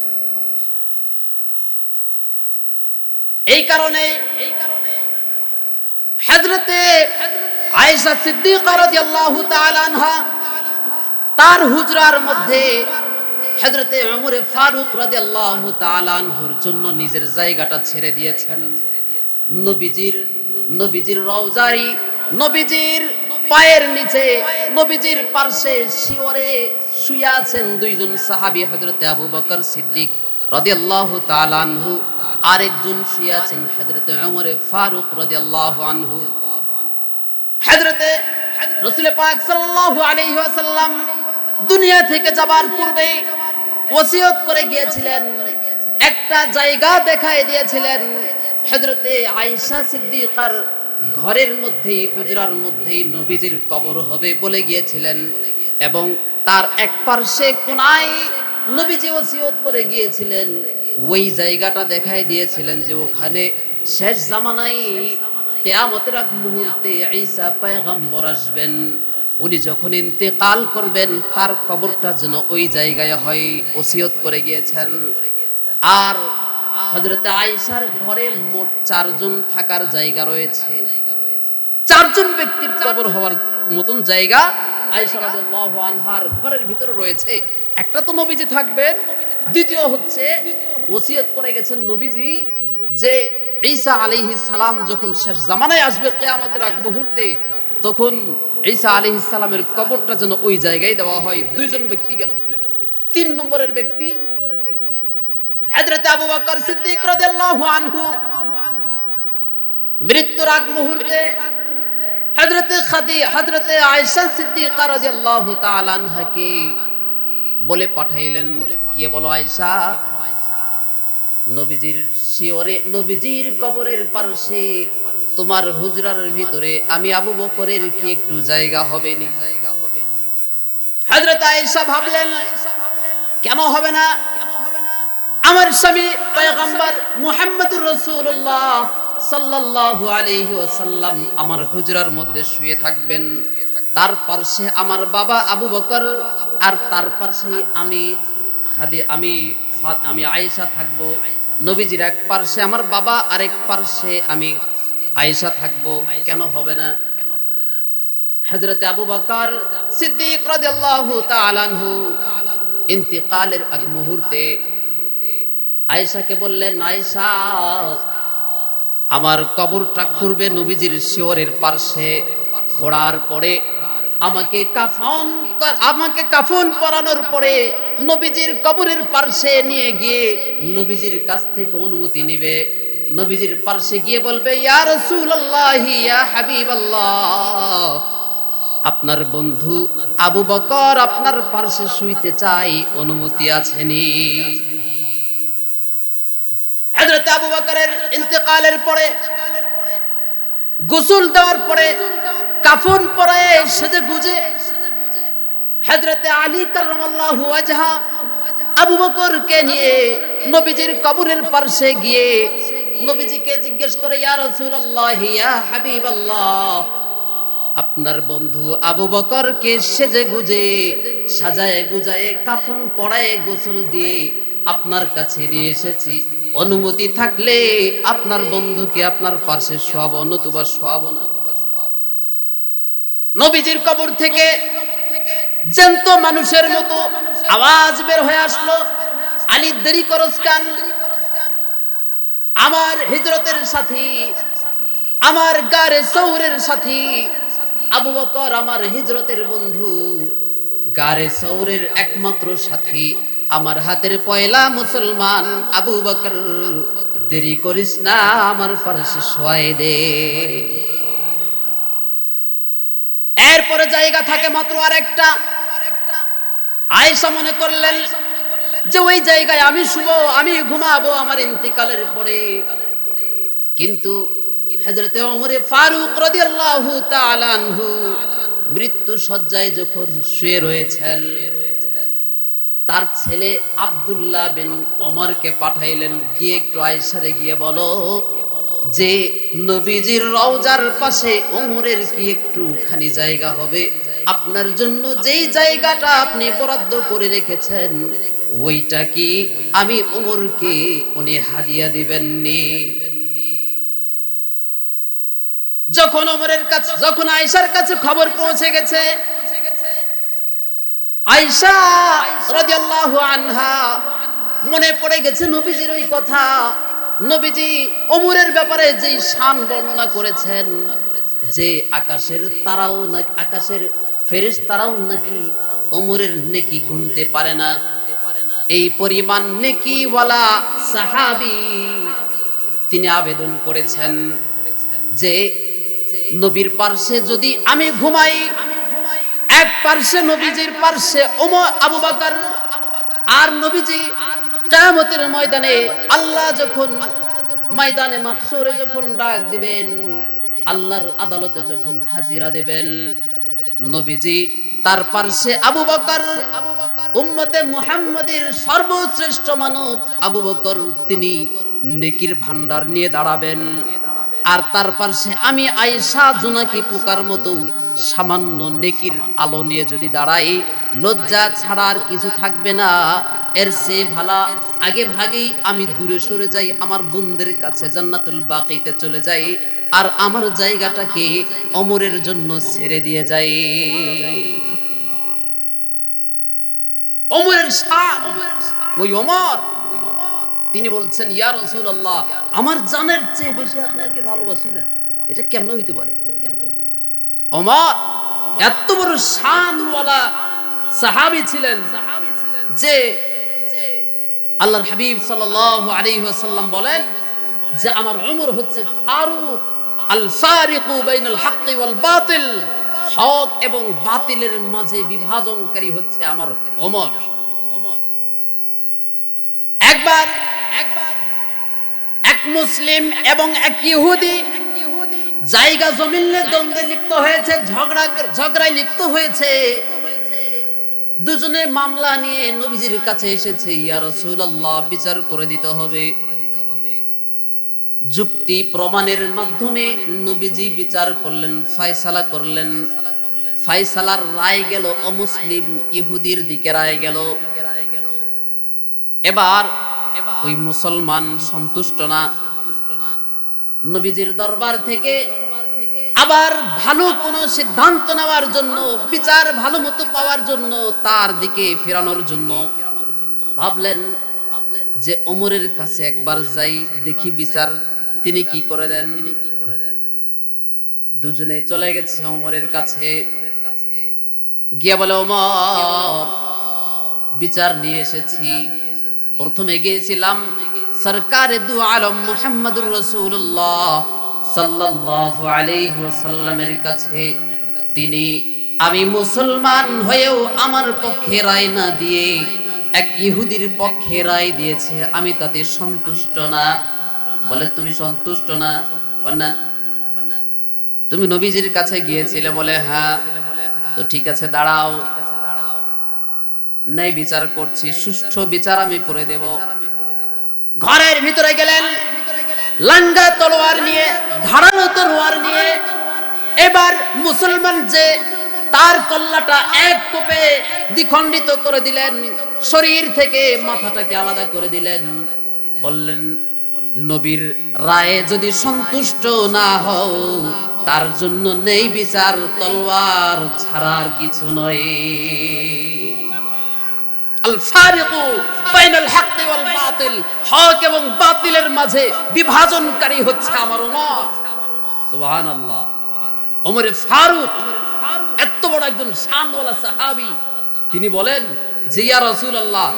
এই কারণে হযরতে আয়েশা সিদ্দিকা রাদিয়াল্লাহু তাআলা আনহা তার হুজরার মধ্যে হযরতে ওমর ফারুক রাদিয়াল্লাহু তাআলা আনহুর জন্য নিজের জায়গাটা ছেড়ে দিয়েছেন। নবীজির রওজায়, নবীজির পায়ের নিচে, নবীজির পাশে শিওরে শুয়ে আছেন দুইজন সাহাবী, হযরতে আবু বকর সিদ্দিক রাদিয়াল্লাহু তাআলা আনহু, আরেকজন শুয়ে আছেন হযরতে ওমর ফারুক রাদিয়াল্লাহু আনহু। হযরতে রাসূল পাক সাল্লাল্লাহু আলাইহি ওয়াসাল্লাম দুনিয়া থেকে যাবার পূর্বে ওসিয়ত করে গিয়েছিলেন, একটা জায়গা দেখায় দিয়েছিলেন। হযরতে আয়েশা সিদ্দিকার ঘরের মধ্যেই, হুজরার মধ্যেই নবীজির কবর হবে বলে গিয়েছিলেন, এবং তার এক পার্শ্বে কোনায় নবীজি ওসিয়ত করে গিয়েছিলেন, ওই জায়গাটা দেখায় দিয়েছিলেন যে ওখানে শেষ জামানায় কিয়ামতের আগ মুহূর্তে ঈসা পয়গম্বর আসবেন, উনি যখন ইন্তেকাল করবেন তার কবরটা যেন ওই জায়গায় হয়, ওসিয়ত করে গিয়েছেন। আর হযরতে আয়েশার ঘরে মোট 4 জন থাকার জায়গা রয়েছে, 4 জন ব্যক্তির কবর হওয়ার মতন জায়গা আয়েশা রাদিয়াল্লাহু আনহার ঘরের ভিতরে রয়েছে। একটা তো নবীজি থাকবেন, দ্বিতীয় হচ্ছে ওসিয়ত করে গেছেন নবীজি যে ঈসা আলাইহিস সালাম যখন শেষ জামানায় আসবে কিয়ামতের আগ মুহূর্তে, তখন ঈসা আলাইহিস সালামের কবরটা যেন ওই জায়গায় দেওয়া হয়। 2 জন ব্যক্তি গেল। 3 নম্বরের ব্যক্তি হযরত আবু বকর সিদ্দিক রাদিয়াল্লাহু আনহু মৃত্যুর আগ মুহূর্তে হযরতে আয়েশা সিদ্দিকা রাদিয়াল্লাহু তাআলা আনহাকে বলে পাঠাইলেন, গিয়ে বলো আয়েশা, নবীজির শিওরে, নবীজির কবরের পাশে তোমার হুজরার ভিতরে আমি আবু বকরের কি একটু জায়গা হবে নি? হযরত আয়েশা ভাবলেন, কেন হবে না? আমার স্বামী পয়গম্বর মুহাম্মদুর রাসূলুল্লাহ সাল্লাল্লাহু আলাইহি ওয়াসাল্লাম আমার হুজরার মধ্যে শুয়ে থাকবেন, তার পাশে আমার বাবা আবু বকর, আর তার পাশে আমি আয়েশা থাকব। নবীজির এক পাশে আমার বাবা, আরেক পাশে আমি আয়েশা থাকব, কেন হবে না? হযরতে আবু বকর সিদ্দিক রাদিয়াল্লাহু তাআলা আনহু ইন্তিকালের আগ মুহূর্তে আয়েশাকে বললেন, আয়েশা, আমার কবরটা খুঁড়বে নবীজির শিওরের পাশে, খোঁড়ার পরে আমাকে কাফন পরানোর পরে নবীজির কবরের পাশে নিয়ে গিয়ে নবীজির কাছ থেকে অনুমতি নেবে, নবীজির পাশে গিয়ে বলবে, ইয়া রাসূলুল্লাহ, ইয়া হাবিবাল্লাহ, আপনার বন্ধু আবু বকর আপনার পাশে শুইতে চাই, অনুমতি আছেনি? হযরত আবু বকরের ইন্তেকালের পরে, গোসল দেওয়ার পরে, কাফন পরায়ে সেজে গুজে হযরত আলী কাররামাল্লাহু ওয়াজহা আবু বকরকে নিয়ে নবীজির কবরের পাশে গিয়ে নবীজিকে জিজ্ঞেস করে, ইয়া রাসূলুল্লাহ, ইয়া হাবিবাল্লাহ, আপনার বন্ধু আবু বকরকে সেজে গুজে, সাজায়ে গুজায়ে, কাফন পরায়ে, গোসল দিয়ে আপনার কাছে নিয়ে এসেছি, অনুমতি থাকলে আপনার বন্ধুকে আপনার পাশে শোয়াবো, নতুবা শোয়াবো না। নবীজির কবর থেকে জ্যান্ত মানুষের মতো আওয়াজ বের হয়ে আসলো, আলী দেরি করস কেন? আমার হিজরতের সাথী, আমার গারে সৌরের সাথী আবু বকর আমার হিজরতের বন্ধু, গারে সৌরের একমাত্র সাথী, আমার হাতের পয়লা মুসলমান আবু বকর, দেরি করিস না, আমার পাশে শোয়াই দে। এরপরে জায়গা থাকে মাত্র আরেকটা। আয়েশা মনে করলেন যে ওই জায়গায় আমি শুবো, আমি ঘুমাবো আমার ইন্তিকালের পরে। কিন্তু হযরতে ওমর ফারুক রাদিয়াল্লাহু তাআলা আনহু মৃত্যু শয্যায় যখন শুয়ে রয়েছেন, তার ছেলে আব্দুল্লাহ বিন ওমরকে পাঠাইলেন, গিয়ে একটু আয়েশারে গিয়ে বলো যে নবীজির রওজার পাশে ওমরের কি একটুখানি জায়গা হবে? আপনার জন্য যেই জায়গাটা আপনি বরাদ্দ করে রেখেছেন ওইটা কি আমি ওমরকে উনি হাদিয়া দিবেননি? যখন ওমরের কাছে, যখন আয়েশার কাছে খবর পৌঁছে গেছে, আয়েশা রাদিয়াল্লাহু আনহা মনে পড়ে গেছে নবীজির ওই কথা। নবীজি ওমরের ব্যাপারে যেই শান বর্ণনা করেছেন যে আকাশের তারাও না, আকাশের ফেরেশতারাও নাকি ওমরের নেকি গুনতে পারে না, এই পরিমাণ নেকিওয়ালা সাহাবী তিনি আবেদন করেছেন যে নবীর পার্শ্বে যদি আমি ঘুমাই, এক পার্শ্বে নবীজির পার্শ্বে ওমর, আবু বকর, আর নবীজি কিয়ামতের ময়দানে আল্লাহ যখন ময়দানে মাহশরে যখন ডাক দিবেন, আল্লাহর আদালতে যখন হাজিরা দেবেন, নবীজি তার পার্শ্বে আবু বকর, উম্মতে মুহাম্মাদের সর্বশ্রেষ্ঠ মানব আবু বকর, তিনি নেকির ভান্ডার নিয়ে দাঁড়াবেন। আর তার পাশে আমি আয়েশা জোনাকি পোকার মতো সামান্য নেকির আলো নিয়ে যদি দাঁড়াই, লজ্জা ছাড়া আর কিছু থাকবে না। এর চেয়ে ভালো আগে ভাগেই আমি দূরে সরে যাই, আমার বোনদের কাছে জান্নাতুল বাকিতে চলে যাই, আর আমার জায়গাটাকে ওমরের জন্য ছেড়ে দিয়ে যাই। ওমরের শান, ওই ওমর তিনি বলছেন, ইয়া রাসূলুল্লাহ, আমার জানের চেয়ে বেশি আপনাকে ভালোবাসি না। এটা কেমনে হইতে পারে? ওমর এত বড় শানওয়ালা সাহাবী ছিলেন যে আল্লাহর হাবিব সাল্লাল্লাহু আলাইহি ওয়াসাল্লাম বলেন যে আমার ওমর হচ্ছে ফারুক, আল ফারিকু বাইনাল হাক্কি ওয়াল বাতিল, হক এবং বাতিলের মাঝে বিভাজনকারী হচ্ছে আমার ওমর। একবার এক মুসলিম এবং এক ইহুদি জায়গা জমিন নিয়ে দ্বন্দ্বে লিপ্ত হয়েছে, ঝগড়ায় লিপ্ত হয়েছে। দুজনে মামলা নিয়ে নবীজির কাছে এসেছে, ইয়া রাসূলুল্লাহ, বিচার করে দিতে হবে। যুক্তি প্রমাণের মাধ্যমে নবীজি বিচার করলেন, ফয়সালা করলেন। ফয়সালার রায় গেল অমুসলিম ইহুদির দিকে রায় গেল। এবার ওই মুসলমান সন্তুষ্ট না, নবীজির দরবার থেকে আবার ভালো কোনো সিদ্ধান্ত নেওয়ার জন্য, বিচার ভালো মতো পাওয়ার জন্য, তার দিকে ফেরানোর জন্য ভাবলেন যে ওমরের কাছে একবার যাই, দেখি বিচার তিনি কি করে দেন। দুজনে চলে গেছে ওমরের কাছে, গিয়ে বলে, ওমর, বিচার নিয়ে এসেছি। প্রথমে গিয়েছিলাম সরকারে দু আলম মুহাম্মদুর রাসূলুল্লাহ সাল্লাল্লাহু আলাইহি ওয়াসাল্লামের কাছে। তিনি, আমি মুসলমান হয়েও আমার পক্ষে রায় না দিয়ে এক ইহুদির পক্ষে রায় দিয়েছে, আমি তাতে সন্তুষ্ট না। বলে, তুমি সন্তুষ্ট না? না, তুমি নবীজির কাছে গিয়েছিলে? বলে, হ্যাঁ। তো ঠিক আছে, দাঁড়াও, নাই বিচার করছি, সুষ্ঠু বিচার আমি করে দেব। ঘরের ভিতরে গেলেন, লাঙ্গা তলোয়ার নিয়ে, ধারালো তলোয়ার নিয়ে। এবার মুসলমান যে, তার কল্লাটা এক কোপে দ্বিখণ্ডিত করে দিলেন, শরীর থেকে মাথাটাকে আলাদা করে দিলেন। বললেন, নবীর রায়ে যদি সন্তুষ্ট না হও, তার জন্য নেই বিচার, তলোয়ার ছাড়ার কিছু নয়। আল ফারিকু বাইনাল হাক্কি ওয়াল বাতিল, হক এবং বাতিলের মাঝে বিভাজনকারী হচ্ছে আমার ওমর। সুবহানাল্লাহ। ওমর ফারুক এত বড় একজন শানওয়ালা সাহাবী, তিনি বলেন যে, ইয়া রাসূলুল্লাহ,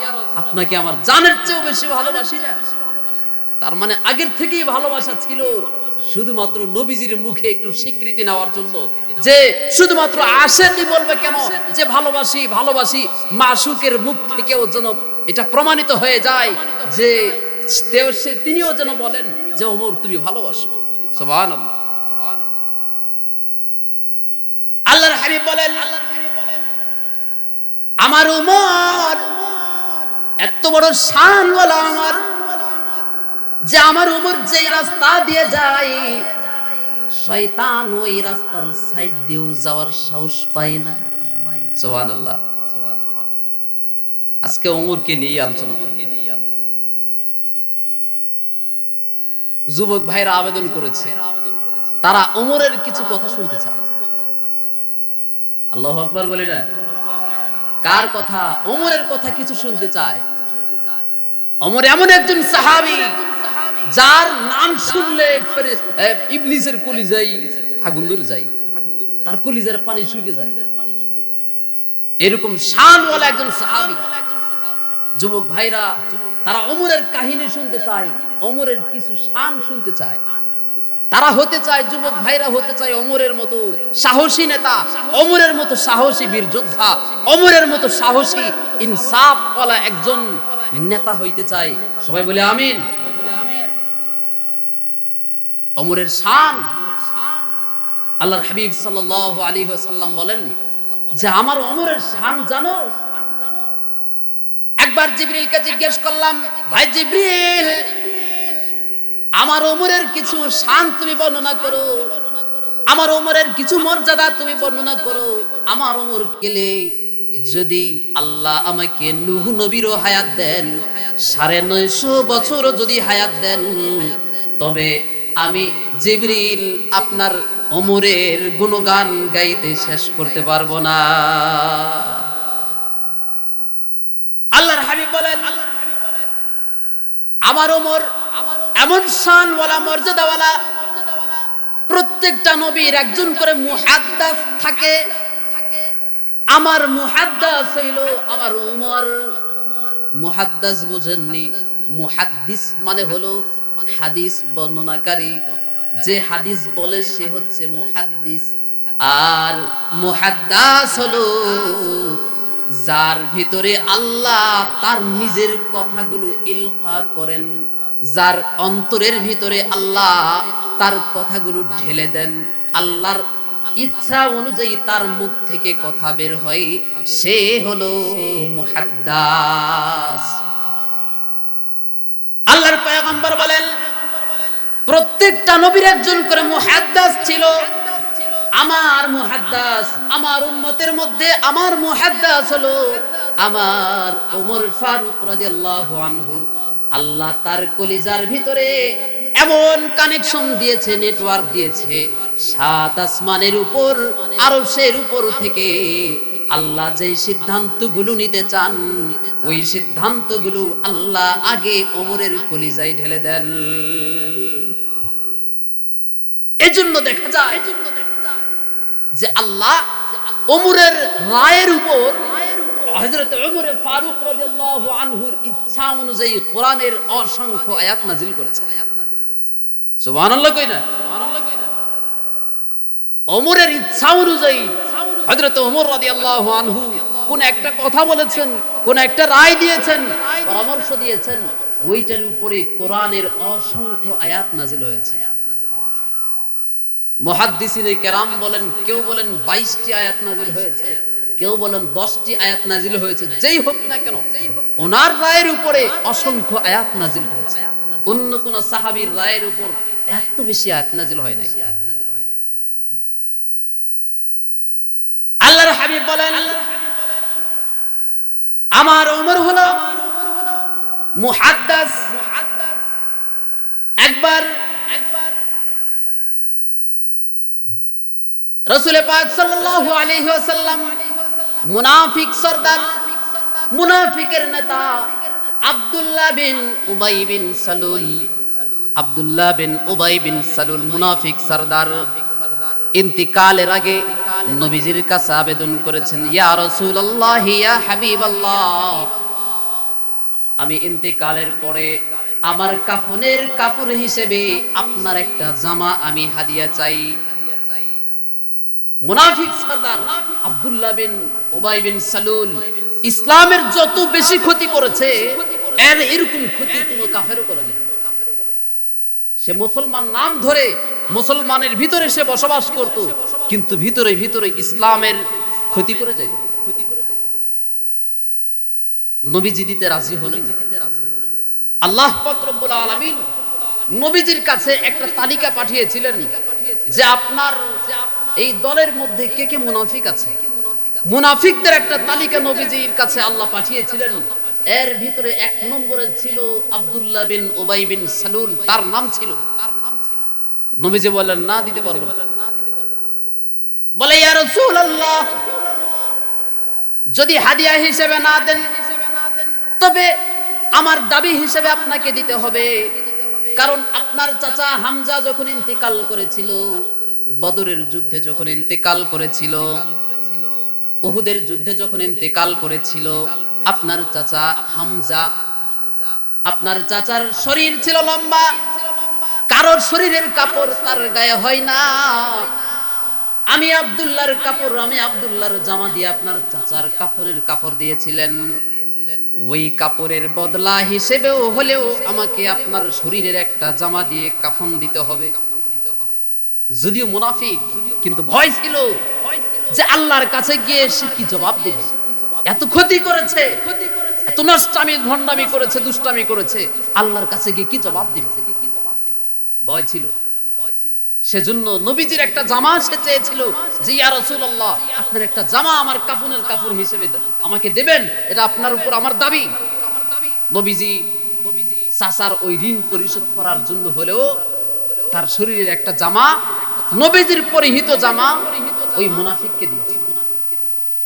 আপনাকে আমার জানের চেয়েও বেশি ভালোবাসি না। তার মানে আগের থেকেই ভালোবাসা ছিল, শুধুমাত্র নবীজির মুখে একটু স্বীকৃতি নেওয়ার জন্য, যে শুধুমাত্র আশেকই বলবে কেন যে ভালোবাসি ভালোবাসি, মাসুকের মুখ থেকেও যেন এটা প্রমাণিত হয়ে যায় যে তিনিও যেন বলেন যে ওমর তুমি ভালোবাসো। সুবহানাল্লাহ। আল্লাহর হাবিব বলেন আমার ওমর এত বড় শানওয়ালা আমার, যে আমার ওমর যেই রাস্তা দিয়ে যায় শয়তান ওই রাস্তার সাইড দিয়েও যাওয়ার সাহস পায় না। সুবহানাল্লাহ। আজকে ওমরকে নিয়ে আলোচনা করব। যুবক ভাইরা আবেদন করেছে, তারা ওমরের কিছু কথা শুনতে চায়। আল্লাহু আকবার বলি না? কার কথা? ওমরের কথা কিছু শুনতে চায়। ওমর এমন একজন সাহাবী যার নাম শুনলে ইবলিসের কলিজায় আগুন ধরে যায়, তার কলিজার পানি শুকিয়ে যায়, এরকম শানওয়ালা একজন সাহাবী। যুবক ভাইরা তারা ওমরের কাহিনী শুনতে চায়, ওমরের কিছু শান শুনতে চায়। তারা হতে চায়, যুবক ভাইরা হতে চায় ওমরের মতো সাহসী নেতা, ওমরের মতো সাহসী বীর যোদ্ধা, ওমরের মতো সাহসী ইনসাফওয়ালা একজন নেতা হইতে চায়। সবাই বলে আমিন। ওমরের শান আল্লাহর হাবিব সাল্লাল্লাহু আলাইহি ওয়াসাল্লাম বলেন যে আমার ওমরের শান জানো? একবার জিবরিলকে জিজ্ঞেস করলাম, ভাই জিবরিল আমার ওমরের কিছু শান তুমি বর্ণনা করো, আমার ওমরের কিছু মর্যাদা তুমি বর্ণনা করো। আমার ওমর গেলে যদি আল্লাহ আমাকে নূহ নবীরও হায়াত দেন, ৯৫০ বছর যদি হায়াত দেন, তবে আমি জিবরিল আপনার ওমরের গুণগান গাইতে শেষ করতে পারবো না। আল্লাহর হাবিব বলেন আমার ওমর এমন শানওয়ালা মর্যাদাওয়ালা, প্রত্যেকটা নবীর একজন করে মুহাদ্দাস থাকে, আমার মুহাদ্দাস হইল আমার ওমর। মুহাদ্দাস বুঝেননি? মুহাদ্দিস মানে হলো হাদিস বর্ণনাকারী, যে হাদিস বলে সে হচ্ছে মুহাদ্দিস। আর মুহাদ্দাস হলো যার ভিতরে আল্লাহ তার নিজের কথাগুলো ইলকা করেন, যার অন্তরের ভিতরে আল্লাহ তার কথাগুলো ঢেলে দেন, আল্লাহর ইচ্ছা অনুযায়ী তার মুখ থেকে কথা বের হয়, সে হলো মুহাদ্দাস। আল্লাহর পয়গম্বর বলেন প্রত্যেকটা নবীর একজন করে মুহাদ্দাস ছিল। আমার মুহাদ্দাস, আমার উম্মতের মধ্যে আমার মুহাদ্দাস হলো আমার ওমর ফারুক রাদিয়াল্লাহু আনহু। আল্লাহ তার কলিজার ভিতরে এমন কানেকশন দিয়েছে, নেটওয়ার্ক দিয়েছে, ৭ আসমানের উপর আরশের উপর থেকে আল্লাহ যেই সিদ্ধান্তগুলো নিতে চান ওই সিদ্ধান্তগুলো আল্লাহ আগে ওমরের কলিজায় ঢেলে দেন। এজন্য দেখা যায় যে আল্লাহ ওমরের রায়ের উপর হযরত ওমর ফারুক রাদিয়াল্লাহু আনহুর ইচ্ছা অনুযায়ী কোরআনের অসংখ্য আয়াত নাযিল করেছে। সুবহানাল্লাহ কই না? ওমরের ইচ্ছা অনুযায়ী হযরত ওমর রাদিয়াল্লাহু আনহু কোন একটা কথা বলেছেন, কোন একটা রায় দিয়েছেন, পরামর্শ দিয়েছেন, ওইটার উপরে কোরআনের অসংখ্য আয়াত নাযিল হয়েছে। মুহাদ্দিসিনে কেরাম বলেন, কেউ বলেন 22টি আয়াত নাযিল হয়েছে, কেউ বলেন 10টি আয়াত নাযিল হয়েছে। যেই হোক না কেন ওনার রায়ের উপরে অসংখ্য আয়াত নাযিল হয়েছে। অন্য কোন সাহাবীর রায়ের উপর এত বেশি আয়াত নাযিল হয় নাই। আল্লাহর হাবিব বলেন আমার ওমর হলো মুহাদ্দাস। একবার রাসূল পাক সাল্লাল্লাহু আলাইহি ওয়াসাল্লাম মুনাফিক সরদার, মুনাফিকের নেতা আব্দুল্লাহ বিন উবাই বিন সালুল, আব্দুল্লাহ বিন উবাই বিন সালুল মুনাফিক সরদার ইন্তিকালের আগে নবীজির কাছে আবেদন করেছেন, ইয়া রাসূলুল্লাহ ইয়া হাবিবাল্লাহ, আমি ইন্তেকালের পরে আমার কাফনের কাপড় হিসেবে আপনার একটা জামা আমি হাদিয়া চাই। মুনাফিক সরদার আব্দুল্লাহ বিন উবাই বিন সালুল ইসলামের যত বেশি ক্ষতি করেছে এর এরকম ক্ষতি কোনো কাফেরও করেনি। সে মুসলমান নাম ধরে মুসলমানের ভিতরে সে বসবাস করত, কিন্তু ভিতরে ভিতরে ইসলামের ক্ষতি করে যাইত। নবীজি দিতে রাজি হলেন। আল্লাহ পাক রব্বুল আলামিন নবীজির কাছে একটা তালিকা পাঠিয়েছিলেন যে আপনার এই দলের মধ্যে কে কে মুনাফিক আছে। মুনাফিকদের একটা তালিকা নবীজির কাছে আল্লাহ পাঠিয়েছিলেন। এর ভিতরে এক নম্বরে ছিল আব্দুল্লাহ বিন উবাই বিন সালুল, তার নাম ছিল। নবীজি বললেন না, দিতে পারবো না। বলে ইয়া রাসূলুল্লাহ, যদি হাদিয়া হিসেবে না দেন তবে আমার দাবি হিসেবে আপনাকে দিতে হবে। কারণ আপনার চাচা হামজা যখন ইন্তেকাল করেছিল, বদরের যুদ্ধে যখন ইন্তেকাল করেছিল, উহুদের যুদ্ধে যখন ইন্তেকাল করেছিল, আপনার চাচা হামজা, আপনার চাচার শরীর ছিল লম্বা, কারোর শরীরের কাপড় তার গায়ে হয় না। আমি আব্দুল্লাহর কাপড়, আমি আব্দুল্লাহর জামা দিয়ে আপনার চাচার কাপড়ের কাপড় দিয়েছিলেন। ওই কাপড়ের বদলা হিসেবেও হলেও আমাকে আপনার শরীরের একটা জামা দিয়ে কাফন দিতে হবে। যদিও মুনাফিক, কিন্তু ভয় ছিল যে আল্লাহর কাছে গিয়ে সে কি জবাব দেবে। এত ক্ষতি করেছে, এত নষ্টামি ভণ্ডামি করেছে, দুষ্টামি করেছে, আল্লাহর কাছে গিয়ে কি জবাব দিবে, ভয় ছিল। সেজন্য নবীজির একটা জামা সে চেয়েছিল যে ইয়া রাসূলুল্লাহ, আপনার একটা জামা আমার কাফনের কাপড় হিসেবে আমাকে দেবেন, এটা আপনার উপর আমার দাবি। নবীজি চাচার ওই ঋণ পরিশোধ করার জন্য হলেও তার শরীরের একটা জামা, নবীজির পরিহিত জামা ওই মুনাফিককে দিয়েছে।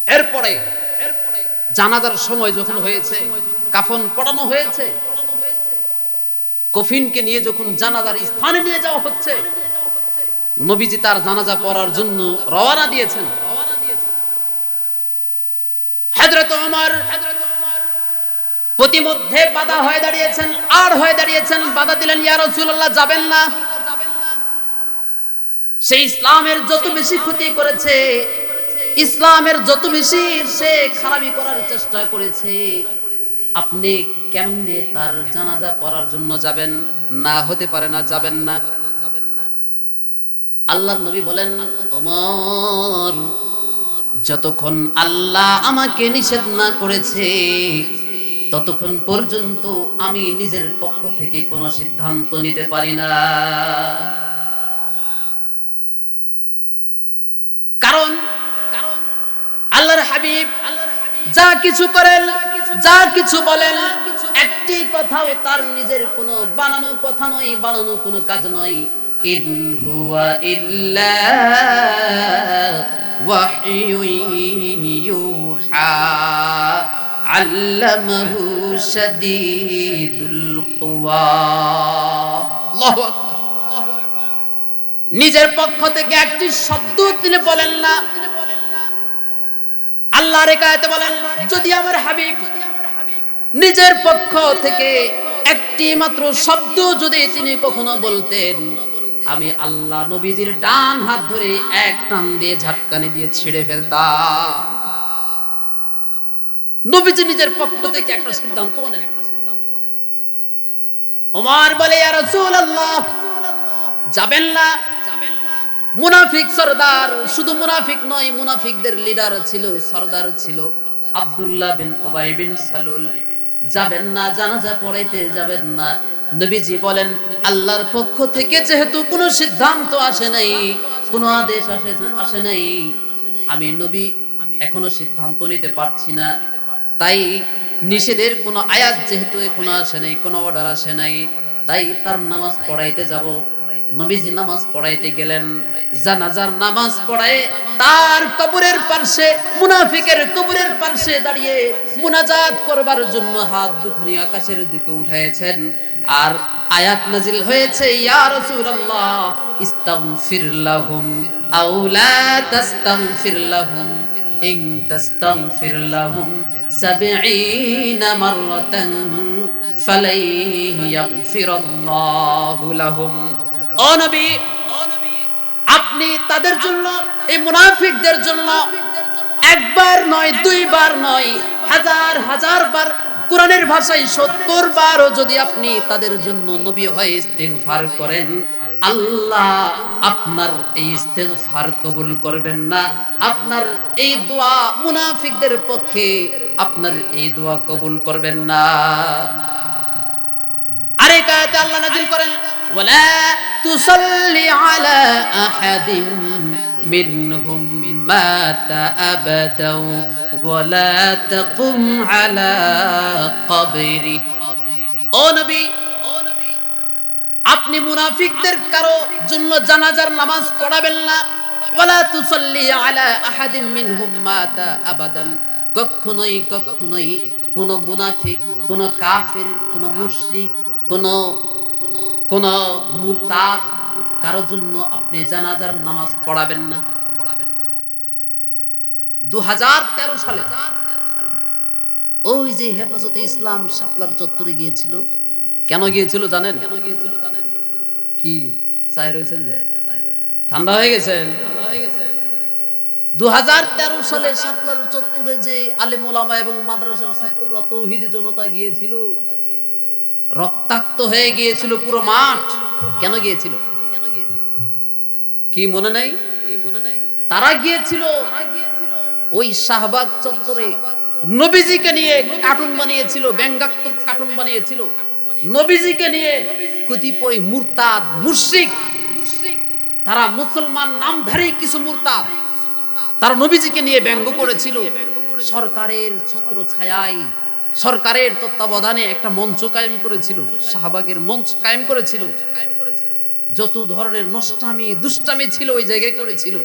এরপরে জানাজার সময় যখন হয়েছে, কাফন পড়ানো হয়েছে, কফিনকে নিয়ে যখন জানাজার স্থানে নিয়ে যাওয়া হচ্ছে, নবীজি তার জানাজা পড়ার জন্য রওনা দিয়েছেন। হযরত ওমর প্রতিমধ্যে বাধা হয়ে দাঁড়িয়েছেন, আর হয়ে দাঁড়িয়েছেন, বাধা দিলেন, ইয়া রাসূলুল্লাহ যাবেন না। সে ইসলামের যত বেশি ক্ষতি করেছে, ইসলামের যত বেশি সে খারাপি করার চেষ্টা করেছে, আপনি কেমনে তার জানাজা পড়ার জন্য যাবেন? না, হতে পারে না, যাবেন না। আল্লাহর নবী বলেন, ওমর, যতক্ষণ আল্লাহ আমাকে নিষেধ না করেছে ততক্ষণ পর্যন্ত আমি নিজের পক্ষ থেকে কোনো সিদ্ধান্ত নিতে পারি না। কারণ আল্লাহর হাবিব যা কিছু করেন, যা কিছু বলেন, একটি কথাও তার নিজের কোনো বানানো কথা নয়, বানানো কোনো কাজ নয়। ইন হুয়া ইল্লা ওয়াহয়ুন ইউহা আল্লামাহু শাদীদুল কুওয়া। আল্লাহু আকবার। নিজের পক্ষ থেকে একটি শব্দ তিনি বলেন না। আল্লাহর আয়াতে বলেন, যদি আমার হাবিব নিজের পক্ষ থেকে একটি মাত্র শব্দ যদি তিনি কখনো বলতেন, আমি আল্লাহ নবীজির ডান হাত ধরে এক টান দিয়ে ঝাটকানি দিয়ে ছিঁড়ে ফেলতাম। নবীজি নিজের পক্ষ থেকে একটা সিদ্ধান্ত নেন। ওমর বলে, ইয়া রাসূলুল্লাহ যাবেন না। মুনাফিক সরদার, শুধু মুনাফিক নয়, মুনাফিকদের লিডার ছিল, সরদার ছিল আব্দুল্লাহ বিন উবাই বিন সালুল। যাবেন না, জানাজা পড়াইতে যাবেন না। নবীজি বলেন, আল্লাহর পক্ষ থেকে যেহেতু কোনো সিদ্ধান্ত আসে নাই, কোনো আদেশ আসে নাই, আমি নবী এখনো সিদ্ধান্ত নিতে পারছি না। তাই নিষেধের কোনো আয়াত যেহেতু এখনো আসে নাই, কোনো অর্ডার আসে নাই, তাই তার নামাজ পড়াইতে যাব। নবীজি নামাজ পড়াইতে গেলেন। জানাজার নামাজ পড়ায় তার কবরের পাশে, মুনাফিকের কবরের পাশে দাঁড়িয়ে মুনাজাত করবার জন্য হাত দুখানি আকাশের দিকে উঠাইছেন। আর আয়াত নাজিল হয়েছে, ইয়া রাসূলুল্লাহ ইস্তাগফির লাহুম আও লা তাস্তাগফির লাহুম ইন তাস্তাগফির লাহুম 70 মাররাতান ফালাই ইয়াগফিরাল্লাহু লাহুম। ও নবী, আপনি তাদের জন্য, এই মুনাফিকদের জন্য একবার নয়, দুইবার নয়, হাজার হাজার বার, কোরআনের ভাষায় 70 বারও যদি আপনি তাদের জন্য নবী হয়ে ইস্তিগফার করেন, আল্লাহ আপনার এই ইস্তিগফার কবুল করবেন না। আপনার এই দোয়া, মুনাফিকদের পক্ষে আপনার এই দোয়া কবুল করবেন না। আরেক আয়াতে আল্লাহ নাযিল করেন, ওয়ালা তুসাল্লি আলা আহাদিন মিনহুম মাতা আবাদাও ওয়ালা তাকুম আলা কবরি। ও নবী, আপনি মুনাফিকদের কারো জন্য জানাজার নামাজ পড়াবেন না। ওয়ালা তুসাল্লি আলা আহাদিন মিনহুম মাতা আবাদান, কখনোই কখনোই কোন মুনাফিক, কোন কাফির, কোন মুশরিক, কোন মুরতাদ কারো জন্য আপনি জানাজার নামাজ পড়াবেন না। 2013 সালে ওই যে হেফাজতে ইসলাম শাপলার চত্বরে গিয়েছিল, কেন গিয়েছিল জানেন? কি চাই রয়েছেন যে ঠান্ডা হয়ে গেছেন? 2013 সালে শাপলার চত্বরে যে আলেম ওলামা এবং মাদ্রাসার ছাত্ররা, তৌহিদি জনতা গিয়েছিল, রক্তাক্ত হয়ে গিয়েছিল পুরো মাঠ। কেন গিয়েছিল? কি মনে নাই? তারা গিয়েছিল ওই শাহবাগ চত্বরে নবীজিকে নিয়ে কার্টুন বানিয়েছিল, ব্যঙ্গাত্মক কার্টুন বানিয়েছিল। নবীজিকে নিয়ে কতিপয় মুরতাদ মুশরিক, তারা মুসলমান নামধারী কিছু মুরতাদ, তারা নবীজিকে নিয়ে ব্যঙ্গ করেছিল। সরকারের ছত্র ছায়ায়, সরকারের তত্ত্বাবধানে একটা মঞ্চ কায়েম করেছিল, শাহবাগের মঞ্চ কায়েম করেছিল। যত ধরনের নষ্টামি দুষ্টামি ছিল ওই জায়গায় করেছিল।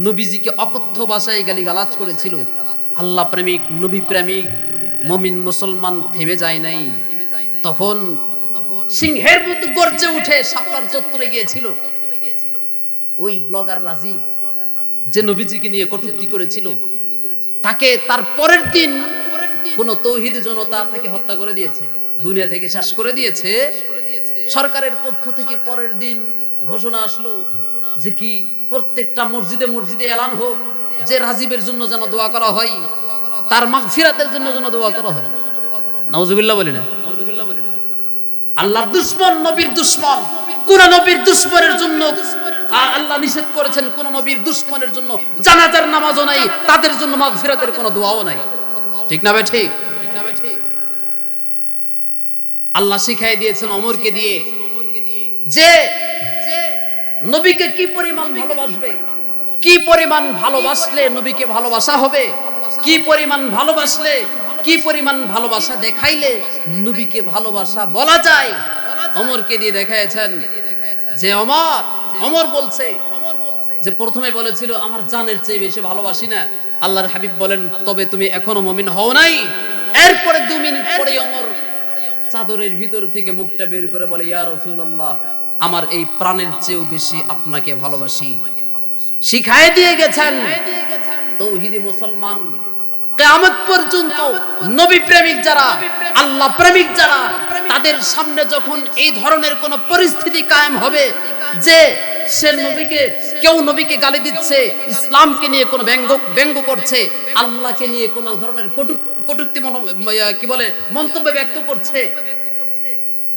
নবীজিকে অকথ্য ভাষায় গালিগালাজ করেছিল। আল্লাহ প্রেমিক, নবী প্রেমিক মুমিন মুসলমান থেমে যায় নাই। তখন সিংহের মতো গর্জে উঠে শাপলার চত্বরে গিয়েছিল ওই ব্লগার রাজীব, যে নবীজিকে নিয়ে কটূক্তি করেছিল। তাকে তার পরের দিন কোন তৌহিদি জনতা তাকে হত্যা করে দিয়েছে, দুনিয়া থেকে শেষ করে দিয়েছে। সরকারের পক্ষ থেকে পরের দিন ঘোষণা আসলো যে কি প্রত্যেকটা মসজিদে মসজিদে এলান হোক যে রাজীবের জন্য যেন দোয়া করা হয়, তার মাগফিরাতের জন্য যেন দোয়া করা হয়। নাউজুবিল্লাহ বলি না? আল্লাহর দুশমন, নবীর দুশমন, কোন নবীর দুশমনের জন্য আল্লাহ নিষেধ করেছেন, কোন নবীর দুশমনের জন্য জানাজার নামাজও নাই, তাদের জন্য মাগফিরাতের কোনো দোয়াও নাই। ঠিক না ভাই? ঠিক। আল্লাহ শিখাই দিয়েছেন ওমরকে দিয়ে যে নবীকে কি পরিমাণ ভালোবাসবে, কি পরিমাণ ভালোবাসলে নবীকে ভালোবাসা হবে, কি পরিমাণ ভালোবাসলে, কি পরিমাণ ভালোবাসা দেখাইলে নবীকে ভালোবাসা বলা যায়। ওমরকে দিয়ে দেখাইছেন যে ওমর বলছে যে প্রথমে বলেছিল আমার জানের চেয়ে বেশি ভালোবাসি না। আল্লাহর হাবিব বলেন তবে তুমি এখনো মুমিন হও নাই। এরপরে 2 মিনিট পরে ওমর চাদরের ভিতর থেকে মুখটা বের করে বলে, ইয়া রাসূলুল্লাহ, আমার এই প্রাণের চেয়েও বেশি আপনাকে ভালোবাসি। শিখায় দিয়ে গেছেন তৌহিদি মুসলমান কিয়ামত পর্যন্ত নবী প্রেমিক যারা, আল্লাহ প্রেমিক যারা, তাদের সামনে যখন এই ধরনের কোন পরিস্থিতি কায়েম হবে যে সে নবীকে, কেউ নবীকে গালি দিচ্ছে, ইসলামকে নিয়ে কোনো ব্যঙ্গ করছে, আল্লাহকে নিয়ে কোন ধরনের কটূক্তি কি বলে মন্তব্য ব্যক্ত করছে,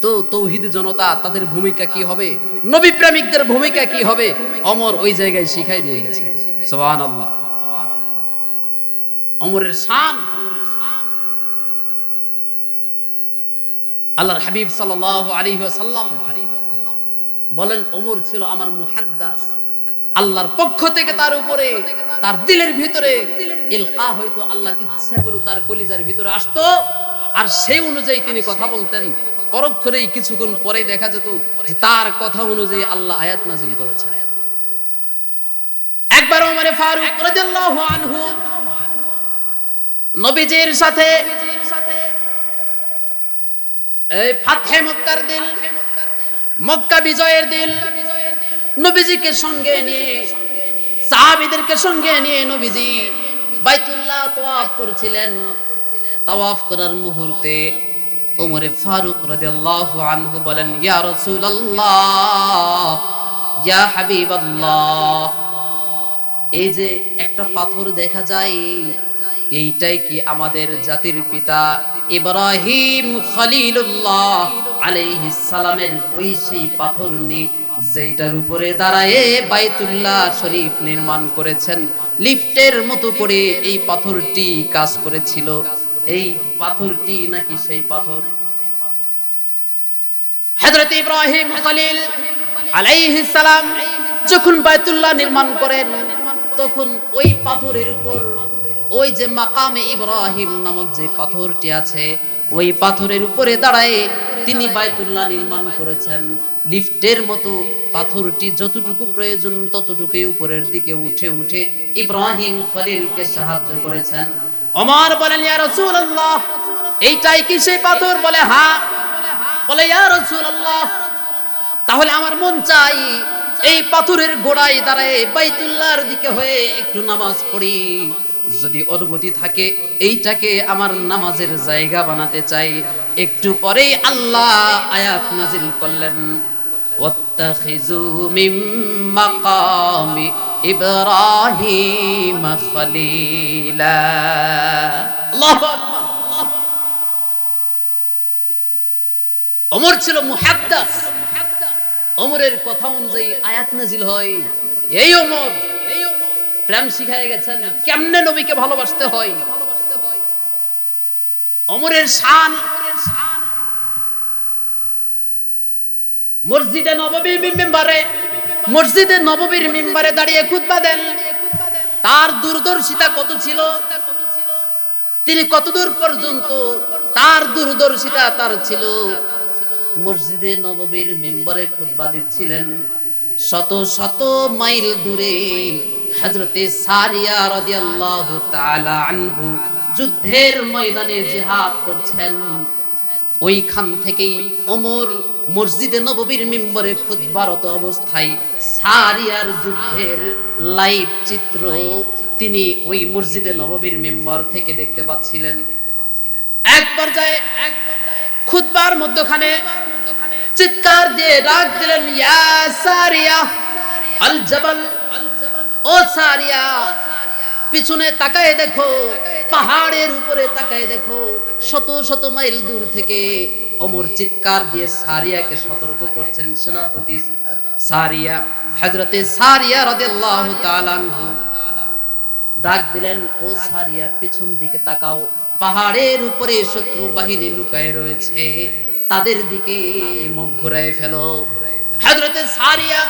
তো তৌহিদ জনতা তাদের ভূমিকা কি হবে, নবী প্রেমিকদের ভূমিকা কি হবে, ওমর ওই জায়গায় শিখাই দিয়ে গেছে। সুবহানাল্লাহ। ওমরের শান। আল্লাহর হাবিব সাল্লাল্লাহু আলাইহি ওয়াসাল্লাম বলেন ওমর ছিল আমার মুহাদ্দাস। আল্লাহর পক্ষ থেকে তার উপরে, তার দিলের ভিতরে ইলকা হয়তো আল্লাহর ইচ্ছাগুলো তার কলিজার ভিতরে আসতো, আর সেই অনুযায়ী তিনি কথা বলতেন। পরক্ষণেই কিছুক্ষণ পরেই দেখা যেত যে তার কথা অনুযায়ী আল্লাহ আয়াত নাযিল করেছেন। একবার ওমর ফারুক রাদিয়াল্লাহু আনহু নবীজির সাথে এই ফাতহে মক্কার দিন, মক্কা বিজয়ের দিন, নবীজিকে সঙ্গে নিয়ে, সাহাবীদেরকে সঙ্গে নিয়ে নবীজি বাইতুল্লাহ তাওয়াফ করছিলেন। তাওয়াফ করার মুহূর্তে ওমরে ফারুক রাদিয়াল্লাহু আনহু বলেন, ইয়া রাসূলুল্লাহ, ইয়া হাবিবাল্লাহ, এই যে একটা পাথর দেখা যায়, এইটাই কি আমাদের জাতির পিতা ইব্রাহিম খলিলুল্লাহ আলাইহিস সালামের ওই সেই পাথর নি যেটার উপরে দাঁড়ায়ে বাইতুল্লাহ শরীফ নির্মাণ করেছেন? লিফটের মতো করে এই পাথরটি কাজ করেছিল। এই পাথরটি নাকি সেই পাথর? হযরত ইব্রাহিম খলিল আলাইহিস সালাম যখন বাইতুল্লাহ নির্মাণ করেন, তখন ওই পাথরের উপর ওই যে মাকামে ইব্রাহিম নামক যে পাথরটি আছে, ওই পাথরের উপরে দাঁড়ায় তিনি বাইতুল্লাহ নির্মাণ করেছেন। লিফটের মতো পাথরটি যতটুকু প্রয়োজন ততটুকুই উপরের দিকে উঠে উঠে ইব্রাহিম খলিলকে সাহায্য করেছেন। ওমর বলেন, ইয়া রাসূলুল্লাহ, এইটাই কি সেই পাথর? বলে হ্যাঁ। বলে, ইয়া রাসূলুল্লাহ, তাহলে আমার মন চাই এই পাথরের গোড়ায় দাঁড়ায় বাইতুল্লাহর দিকে হয়ে একটু নামাজ পড়ি। যদি অনুমতি থাকে এইটাকে আমার নামাজের জায়গা বানাতে চাই। একটু পরেই আল্লাহ আয়াত নাজিল করলেন, ওয়াত্তাখিযু মিন মাকামি ইব্রাহিম খলিলা। আল্লাহু আকবার। ওমর ছিল মুহাদ্দিস। ওমরের কথা অনুযায়ী আয়াত নাজিল হয়। এই ওমর প্রেম শিখায় গেছেন কেমনে নবীকে ভালোবাসতে হয়। ওমরের শান, মসজিদে নববীর মিম্বারে দাঁড়িয়ে খুতবা দেন। তার দূরদর্শিতা কত ছিল, তিনি কতদূর পর্যন্ত তার দূরদর্শিতা তার ছিল। মসজিদে নববীর মিম্বরে খুতবা দিচ্ছিলেন, শত শত মাইল দূরে হযরতে সারিয়া রাদিয়াল্লাহু তাআলা আনহু যুদ্ধের ময়দানে জিহাদ করছেন। ওইখান থেকেই ওমর মসজিদে নববীর মিম্বরে খুতবারত অবস্থায় সারিয়ার যুদ্ধের লাইভ চিত্র তিনি ওই মসজিদে নববীর মিম্বর থেকে দেখতে পাচ্ছিলেন। এক পর্যায়ে খুতবার মধ্যখানে চিৎকার দিয়ে ডাক দিলেন, ইয়া সারিয়া আল জাবাল, ও সারিয়া, পিছনে তাকায় দেখো, পাহাড়ের উপরে তাকায় দেখো। শত শত মাইল দূর থেকে ওমর চিৎকার দিয়ে সারিয়াকে সতর্ক করছেন। সেনাপতি সারিয়া, হযরতে সারিয়া রাদিয়াল্লাহু তাআলা আনহু ডাক দিলেন, ও সারিয়া, পিছন দিকে তাকাও, পাহাড়ের উপরে শত্রু বাহিনী লুকায়ে রয়েছে, তাদের দিকে মুখ ঘুরায় ফেলো। হযরতে সারিয়া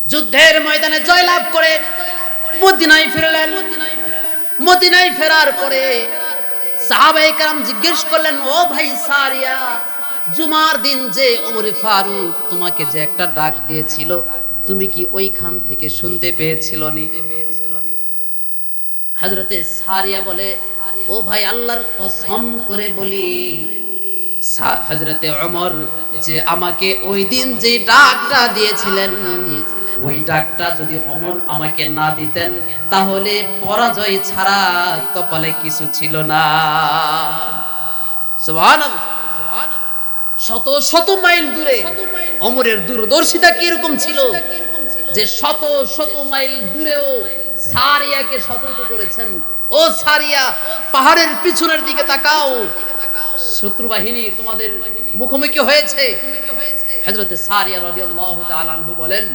যুদ্ধের ময়দানে জয়লাভ করে মদিনায় ফিরলেন। মদিনায় ফেরার পরে সাহাবায়ে কেরাম জিজ্ঞেস করলেন, ও ভাই সারিয়া, জুমার দিন যে ওমর ফারুক তোমাকে যে একটা ডাক দিয়েছিল, তুমি কি ওইখান থেকে শুনতে পেয়েছিল নি? হযরতে সারিয়া বলে, ও ভাই, আল্লাহর কসম করে বলি, হযরতে ওমর যে আমাকে ওই দিন যে ডাকটা দিয়েছিলেন, ওই ডাকটা যদি ওমর আমাকে না দিতেন তাহলে পরাজয় ছাড়া কপালে কিছু ছিল না। সুবহানাল্লাহ। শত শত মাইল দূরে ওমরের দূরদর্শিতা কিরকম ছিল যে শত শত মাইল দূরেও সারিয়াকে সতর্ক করেছেন, ও সারিয়া, পাহাড়ের পিছনের দিকে তাকাও, শত্রু বাহিনী তোমাদের মুখোমুখি হয়েছে। হযরতে সারিয়া রাদিয়াল্লাহু তাআলা আনহু বলেন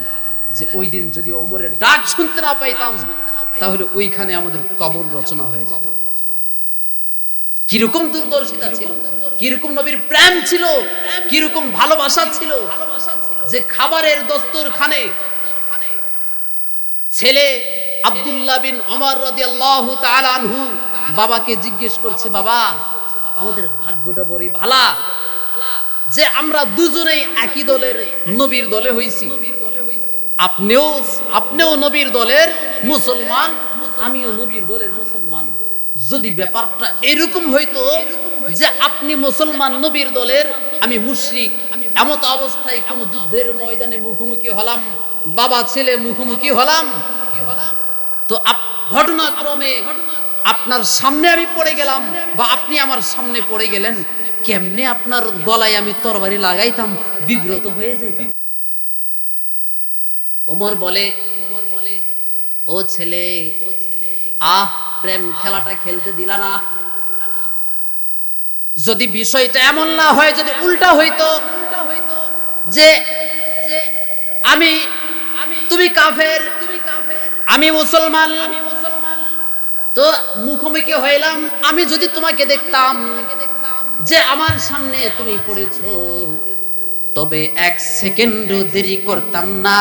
যে ওই দিন যদি ওমরের ডাক শুনতে না পাইতাম তাহলে ওইখানে আমাদের কবর রচনা হয়ে যেত। কিরকম দূরদর্শিতা ছিল, কিরকম নবীর প্রেম ছিল, কিরকম ভালোবাসা ছিল, যে খাবারের দস্তরখানে ছেলে আব্দুল্লাহ বিন ওমর রাদিয়াল্লাহু তাআলা আনহু বাবাকে জিজ্ঞেস করছে, বাবা, আমাদের ভাগ্যটা বড়ই ভালো যে আমরা দুজনেই একই দলের নবীর দলে হইছি। আপনিও নবীর দলের মুসলমান, আমিও নবীর দলের মুসলমান। যদি ব্যাপারটা এরকম হইতো যে আপনি মুসলমান নবীর দলের, আমি মুশরিক, এমত অবস্থায় কোন যুদ্ধের ময়দানে মুখোমুখি হলাম, বাবা ছেলে মুখোমুখি হলাম, তো ঘটনাক্রমে আপনার সামনে আমি পড়ে গেলাম বা আপনি আমার সামনে পড়ে গেলেন, কেমনে আপনার গলায় আমি তরবারি লাগাইতাম, বিব্রত হয়ে যাইতাম। ওমর বলে, ও ছেলে, প্রেম খেলাটা খেলতে দিলা না। যদি বিষয়টা এমন না হয়, যদি উল্টা হইতো যে আমি তুমি কাফের আমি মুসলমান, তো মুখোমুখি হইলাম, আমি যদি তোমাকে দেখতাম যে আমার সামনে তুমি পড়েছো, তবে এক সেকেন্ডও দেরি করতাম না,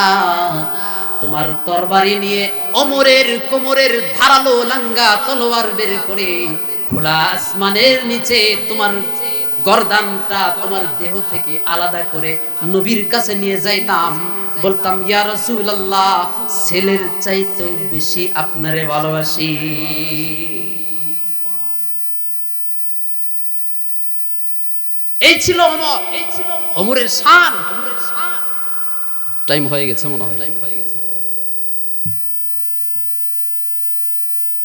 তোমার তরবারি নিয়ে ওমরের কোমরের ধারালো লাঙ্গা তলোয়ার বের করে খোলা আসমানের নিচে তোমার গর্দানটা তোমার দেহ থেকে আলাদা করে নবীর কাছে নিয়ে যাইতাম, বলতাম, ইয়া রাসূলুল্লাহ, ছেলের চাইতেও বেশি আপনারে ভালোবাসি। এই ছিল ওমর, ওমরের শান। টাইম হয়ে গেছে মনে হয়।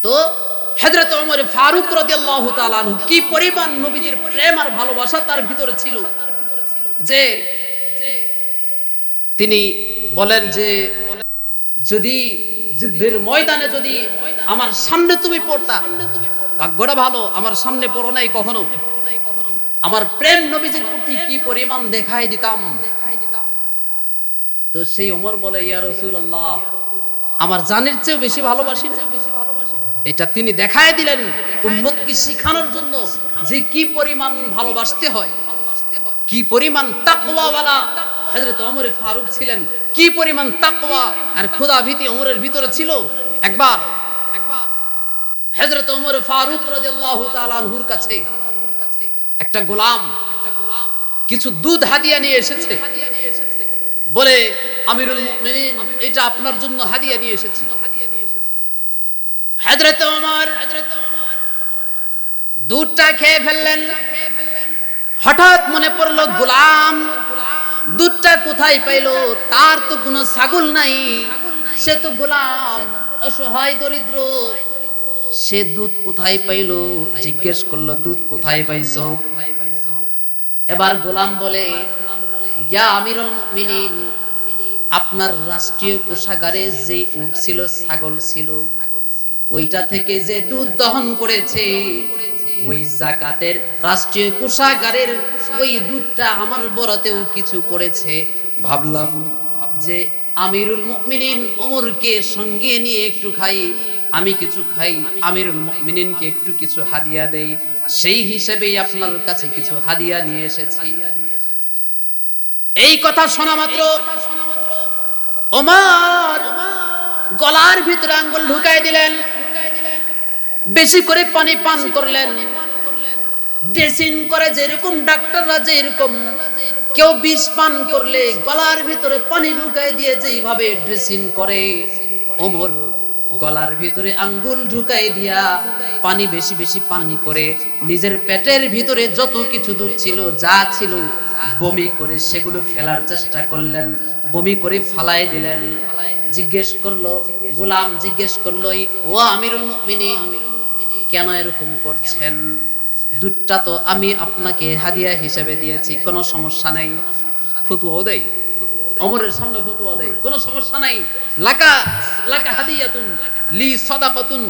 তো হযরত ওমর ফারুক রাদিয়াল্লাহু তাআলা আনহু কি পরিমাণ নবীজির প্রেম আর ভালোবাসা তার ভিতরে ছিল, যে তিনি বলেন যে যদি যুদ্ধের ময়দানে যদি আমার সামনে তুমি পড়তা, ভাগ্যটা ভালো আমার সামনে পড়ো নাই কখনো, আমার প্রেম নবীজির প্রতি কি পরিমাণ দেখাই দিতাম। তো সেই ওমর বলে, ইয়া রাসূলুল্লাহ, আমার জানের চেয়েও বেশি ভালোবাসি। এটা তিনি দেখায় দিলেন উম্মতকে শিখানোর জন্য যে কি পরিমাণ ভালোবাসতে হয়, কি পরিমাণ তাকওয়াওয়ালা হযরত ওমর ফারুক ছিলেন, কি পরিমাণ তাকওয়া আর খোদা ভীতি ওমরের ভিতরে ছিল। একবার হযরত ওমর ফারুক রাদিয়াল্লাহু তাআলা আনহুর কাছে একটা গোলাম কিছু দুধ হাদিয়া নিয়ে এসেছে, বলে, আমিরুল মুমিনিন, এটা আপনার জন্য হাদিয়া নিয়ে এসেছি। হযরত ওমর দুধটা খেয়ে ফেললেন। হঠাৎ মনে পড়লো, গোলাম দুধটা কোথায় পাইলো? তার তো কোনো ছাগল নাই, সে তো গোলাম, অসহায় দরিদ্র, সে দুধ কোথায় পাইলো? জিজ্ঞেস করলো, দুধ কোথায় পাইছো? এবার গোলাম বলে, ইয়া আমিরুল মুমিনিন, আপনার রাষ্ট্রীয় কোষাগারে যে উট ছিল, ছাগল ছিল, ওইটা থেকে যে দুধ দহন করেছে, ওই যাকাতের রাষ্ট্রীয় কোষাগারের ওই দুধটা আমার বরাতেও কিছু করেছে। ভাবলাম যে আমিরুল মুমিনিন ওমরকে সঙ্গে নিয়ে একটু খাই, আমি কিছু খাই, আমিরুল মুমিনিনকে একটু কিছু হাদিয়া দেই, সেই হিসেবেই আপনার কাছে কিছু হাদিয়া নিয়ে এসেছি। এই কথা শোনা মাত্র ওমর গলার ভিতরে আঙ্গুল ঢুকাই দিলেন, বেশি করে পানি পান করলেন। ড্রেসিং করে যেরকম ডাক্তাররা যেরকম কেউ বিষ পান করলে গলার ভিতরে পানি ঢুকাই দিয়ে যেইভাবে ড্রেসিং করে, ওমর গলার ভিতরে আঙ্গুল ঢুকাই দিয়া পানি বেশি বেশি পানি করে নিজের পেটের ভিতরে যত কিছু দুধ ছিল, যা ছিল, বমি করে সেগুলো ফেলার চেষ্টা করলেন, বমি করে ফালাই দিলেন। জিজ্ঞেস করলো, গোলাম জিজ্ঞেস করলো, ও আমিরুল মুমিনিন, কেন এরকম করছেন? দুধটা তো আমি আপনাকে হাদিয়া হিসেবে দিয়েছি, কোনো সমস্যা নাই। ফতোয়াও দেয়, ওমরের সামনে ফতোয়া দেয়, কোনো সমস্যা নাই। লাকা লাকা হাদিয়াতুন লি সাদাকাতুন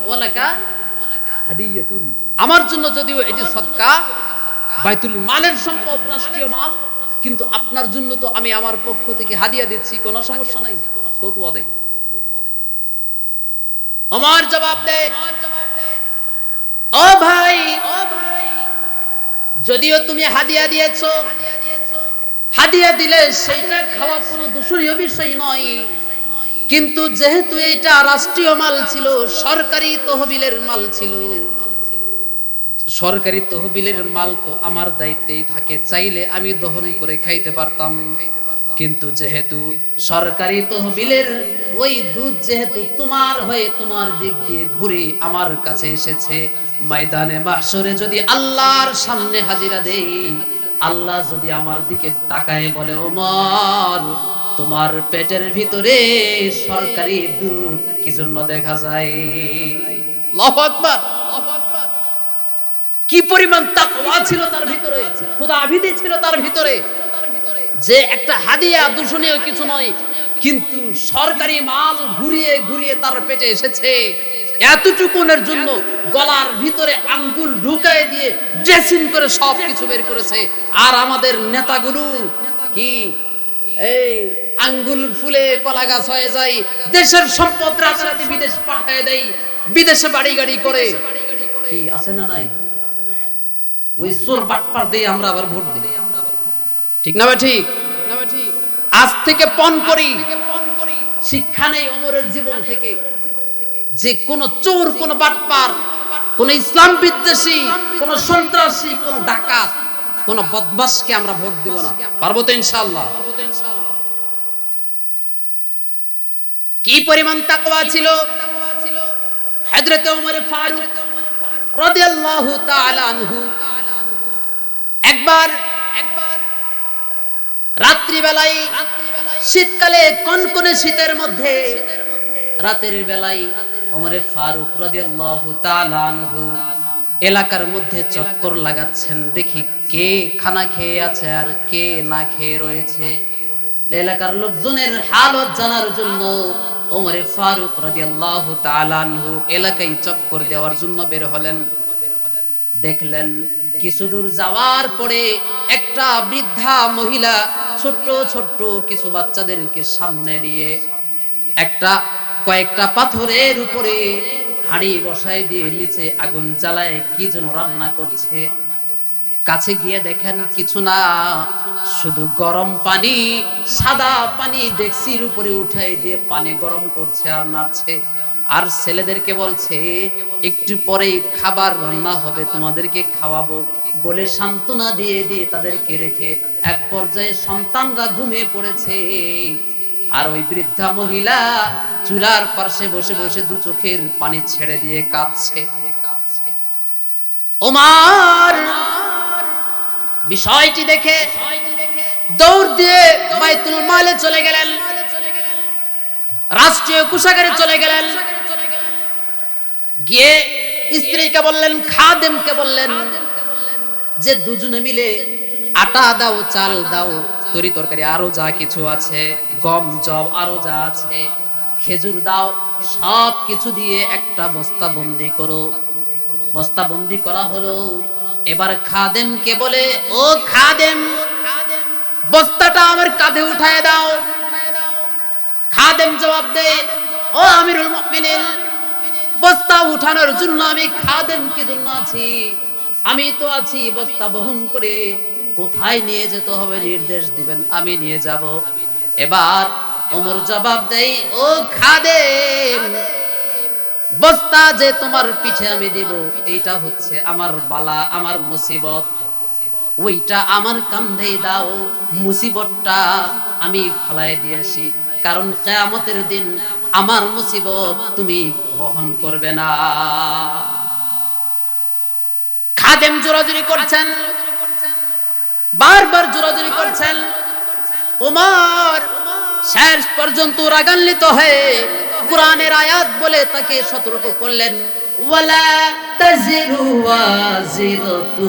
ওয়ালাকা হাদিয়াতুন, আমার জন্য যদিও এটি সদকা, বাইতুল মালের সম্পদ, রাষ্ট্রীয় মাল, কিন্তু আপনার জন্য তো আমি আমার পক্ষ থেকে হাদিয়া দিচ্ছি, কোনো সমস্যা নাই। ফতোয়া দেয়। ওমর জবাব দেয়, ও ভাই, যদিও তুমি হাদিয়া দিয়েছো, হাদিয়া দিলে সেইটা খাওয়া কোনো দূষণীয় বিষয় নয়, কিন্তু যেহেতু এটা রাষ্ট্রীয় মাল ছিল, সরকারি তহবিলের মাল ছিল, সরকারি তহবিলের মাল তো আমার দায়িত্বেই থাকে, চাইলে আমি দহন করে খাইতে পারতাম, কিন্তু যেহেতু সরকারি তহবিলের ওই দুধ যেহেতু তোমার হয়ে তোমার দিক দিয়ে ঘুরে আমার কাছে এসেছে, ময়দানে মাহশরে যদি আল্লাহর সামনে হাজিরা দেই, আল্লাহ যদি আমার দিকে তাকায় বলে, ওমর, তোমার পেটের ভিতরে সরকারি দুধ কি জন্য দেখা যায়? আল্লাহু আকবার। কি পরিমাণ তাকওয়া ছিল তার ভিতরে, খোদাভীতি ছিল তার ভিতরে, যে একটা হাদিয়া দূষণীয় কিছু নয়, কিন্তু সরকারি মাল ঘুরিয়ে ঘুরিয়ে তার পেটে এসেছে, এতটুকুনের জন্য গলার ভিতরে আঙ্গুল ঢুকায় দিয়ে ড্রেসিং করে সব কিছু বের করেছে। আর আমাদের নেতাগুলো কি এই আঙ্গুল ফুলে কলা গাছ হয়ে যায়, দেশের সম্পদ রাতারাতি বিদেশ পাঠিয়ে দেয়, বিদেশে বাড়ি গাড়ি করে, কি আছে না নাই? ওই চোর বাটপার দিয়ে আমরা আবার ভোট দিই, ঠিক না? ঠিক আজ থেকে পণ করি, শিক্ষা নেই ওমরের জীবন থেকে, যে কোন চোর, কোন বাটপার, কোন ইসলাম বিদ্বেষী, কোন সন্ত্রাসী, কোন ডাকাত, কোন বদমাশকে আমরা ভোট দেব না। পারবো তো ইনশাআল্লাহ? কি পরিমাণ তাকওয়া ছিল হযরত ওমর ফারুক রাদিয়াল্লাহু তাআলা আনহু। একবার রাত্রি বেলায়, শীতকালে কনকনে শীতের মধ্যে রাতের বেলায় ওমর ফারুক রাদিয়াল্লাহু তাআলা আনহু এলাকার মধ্যে চক্কর লাগাচ্ছেন, দেখি কে খানা খেয়ে আছে আর কে না খেয়ে রয়েছে। এলাকার লোকজনের হালত জানার জন্য ওমর ফারুক রাদিয়াল্লাহু তাআলা আনহু এলাকায় চক্কর দেওয়ার জন্য বের হলেন। দেখলেন কিছু দূর যাওয়ার পরে একটা বৃদ্ধা মহিলা ছোট্ট ছোট্ট কিছু বাচ্চাদেরকে সামনে নিয়ে কয়েকটা পাথরের উপরে হাঁড়ি বসায় দিয়ে নিচে আগুন জ্বালায় কি যেন রান্না করছে। কাছে গিয়ে দেখেন কিছু না, শুধু গরম পানি, সাদা পানি ডেকচির উপরে উঠাই দিয়ে পানি গরম করছে আর নাড়ছে। আর ছেলেদেরকে বলছে একটু পরেই খাবার রান্না হবে, তোমাদেরকে খাওয়াবো বলে সান্ত্বনা দিয়ে দিয়ে তাদেরকে রেখে এক পর্যায়ে সন্তানরা ঘুমিয়ে পড়েছে। আর ওই বৃদ্ধা মহিলা চুলার পাশে বসে বসে দু চোখের পানি ছেড়ে দিয়ে কাঁদছে। ওমর বিষয়টি দেখে দৌড় দিয়ে বাইতুল মালে চলে গেলেন, রাষ্ট্রীয় কোষাগারে চলে গেলেন। গিয়ে স্ত্রীকে বললেন, খাদেমকে বললেন যে দুজনে মিলে আটা দাও, চাল দাও, তরি তরকারি আরো যা কিছু আছে, গম জব আরো যা আছে, খেজুর দাও, সব কিছু দিয়ে একটা বস্তা বন্দি করো। বস্তা বন্দি করা হলো। এবার খাদেমকে বলে, ও খাদেম, বস্তাটা আমার কাঁধে উঠায় দাও। খাদেম জবাব দেয়, ও আমিরুল মুমিনিন, বস্তা উঠানোর জন্য আমি খাদেমকে জন্য আছি, আমি তো আছি বস্তা বহন করে, কোথায় নিয়ে যেতে হবে নির্দেশ দিবেন, আমি নিয়ে যাব। এবার ওমর জবাব দেয়, ও খাদেম, বস্তা যে তোমার পিঠে আমি দিব, এইটা হচ্ছে আমার বালা, আমার মুসিবত, ওইটা আমার কাঁধে দাও, মুসিবতটা আমি ফালাই দিয়েছি, কারণ কিয়ামতের দিন আমার মুসিবত তুমি বহন করবে না। খাদেম জোরাজুরি করছেন, বারবার জোরাজুরি করছেন। ওমর শেষ পর্যন্ত রাগান্বিত হয়ে কুরআনের আয়াত বলে তাকে সতর্ক করলেন, ওয়ালা তাজিরু ওয়াজিরাতু